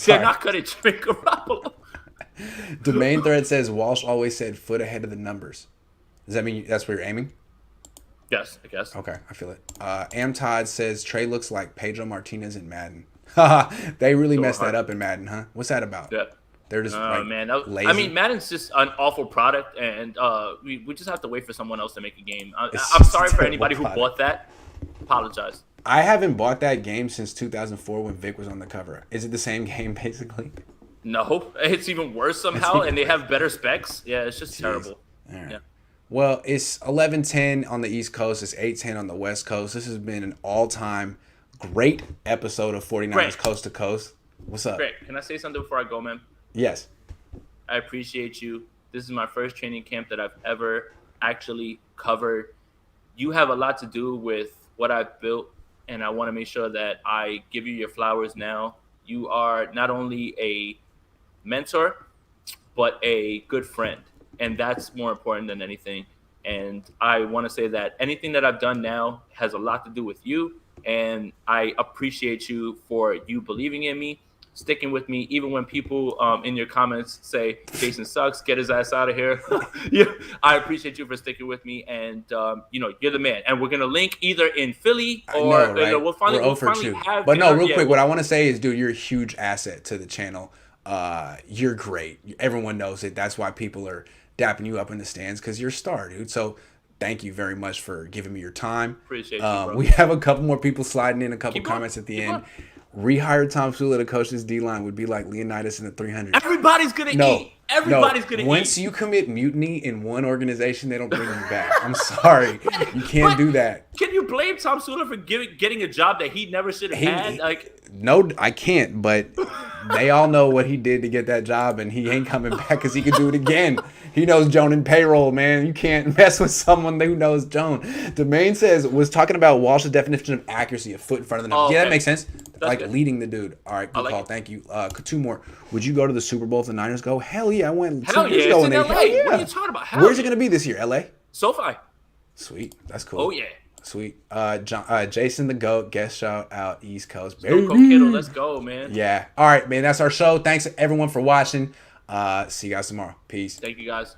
They're not going to Jimmy Garoppolo. The main thread says Walsh always said foot ahead of the numbers. Does that mean that's where you're aiming? Yes, I guess. Okay, I feel it. Todd says Trey looks like Pedro Martinez in Madden. They really messed that up in Madden, huh? What's that about? Yeah. They're just lazy. I mean, Madden's just an awful product, and we just have to wait for someone else to make a game. I'm sorry for anybody who bought that. Apologize. I haven't bought that game since 2004 when Vic was on the cover. Is it the same game, basically? No, it's even worse somehow, and they have better specs. Yeah, it's just terrible. All right. Yeah. Well, it's 11:10 on the East Coast. It's 8:10 on the West Coast. This has been an all-time great episode of 49ers Coast to Coast. What's up? Great. Can I say something before I go, man? Yes. I appreciate you. This is my first training camp that I've ever actually covered. You have a lot to do with what I've built, and I want to make sure that I give you your flowers now. You are not only a mentor, but a good friend. And that's more important than anything. And I want to say that anything that I've done now has a lot to do with you. And I appreciate you for you believing in me, sticking with me, even when people in your comments say Jason sucks, get his ass out of here. Yeah, I appreciate you for sticking with me, and you're the man. And we're gonna link either in Philly or we'll finally have. But no, real quick, what I want to say is, dude, you're a huge asset to the channel. You're great. Everyone knows it. That's why people are dapping you up in the stands, because you're a star, dude. So thank you very much for giving me your time. Appreciate you, bro. We have a couple more people sliding in, a couple comments at the end. Rehire Tom Sula to coach this D-line would be like Leonidas in the 300. Everybody's going to eat. Everybody's going to eat. Once you commit mutiny in one organization, they don't bring you back. I'm sorry. You can't do that. Can you blame Tom Sula for getting a job that he never should have had? No, I can't, but they all know what he did to get that job, and he ain't coming back because he could do it again. He knows Joan in payroll, man. You can't mess with someone who knows Joan. Domain was talking about Walsh's definition of accuracy, a foot in front of the number. Yeah, that makes sense. That's good. Leading the dude. All right, good call. Thank you. Two more. Would you go to the Super Bowl if the Niners go? Hell yeah, I went 2 years ago. It's in LA. What are you talking about? Where's it going to be this year? LA? SoFi. Sweet. That's cool. Oh, yeah. Sweet. Jason the GOAT, guest shout out East Coast. Go Kittle, let's go, man. Yeah. All right, man. That's our show. Thanks everyone for watching. See you guys tomorrow. Peace. Thank you guys.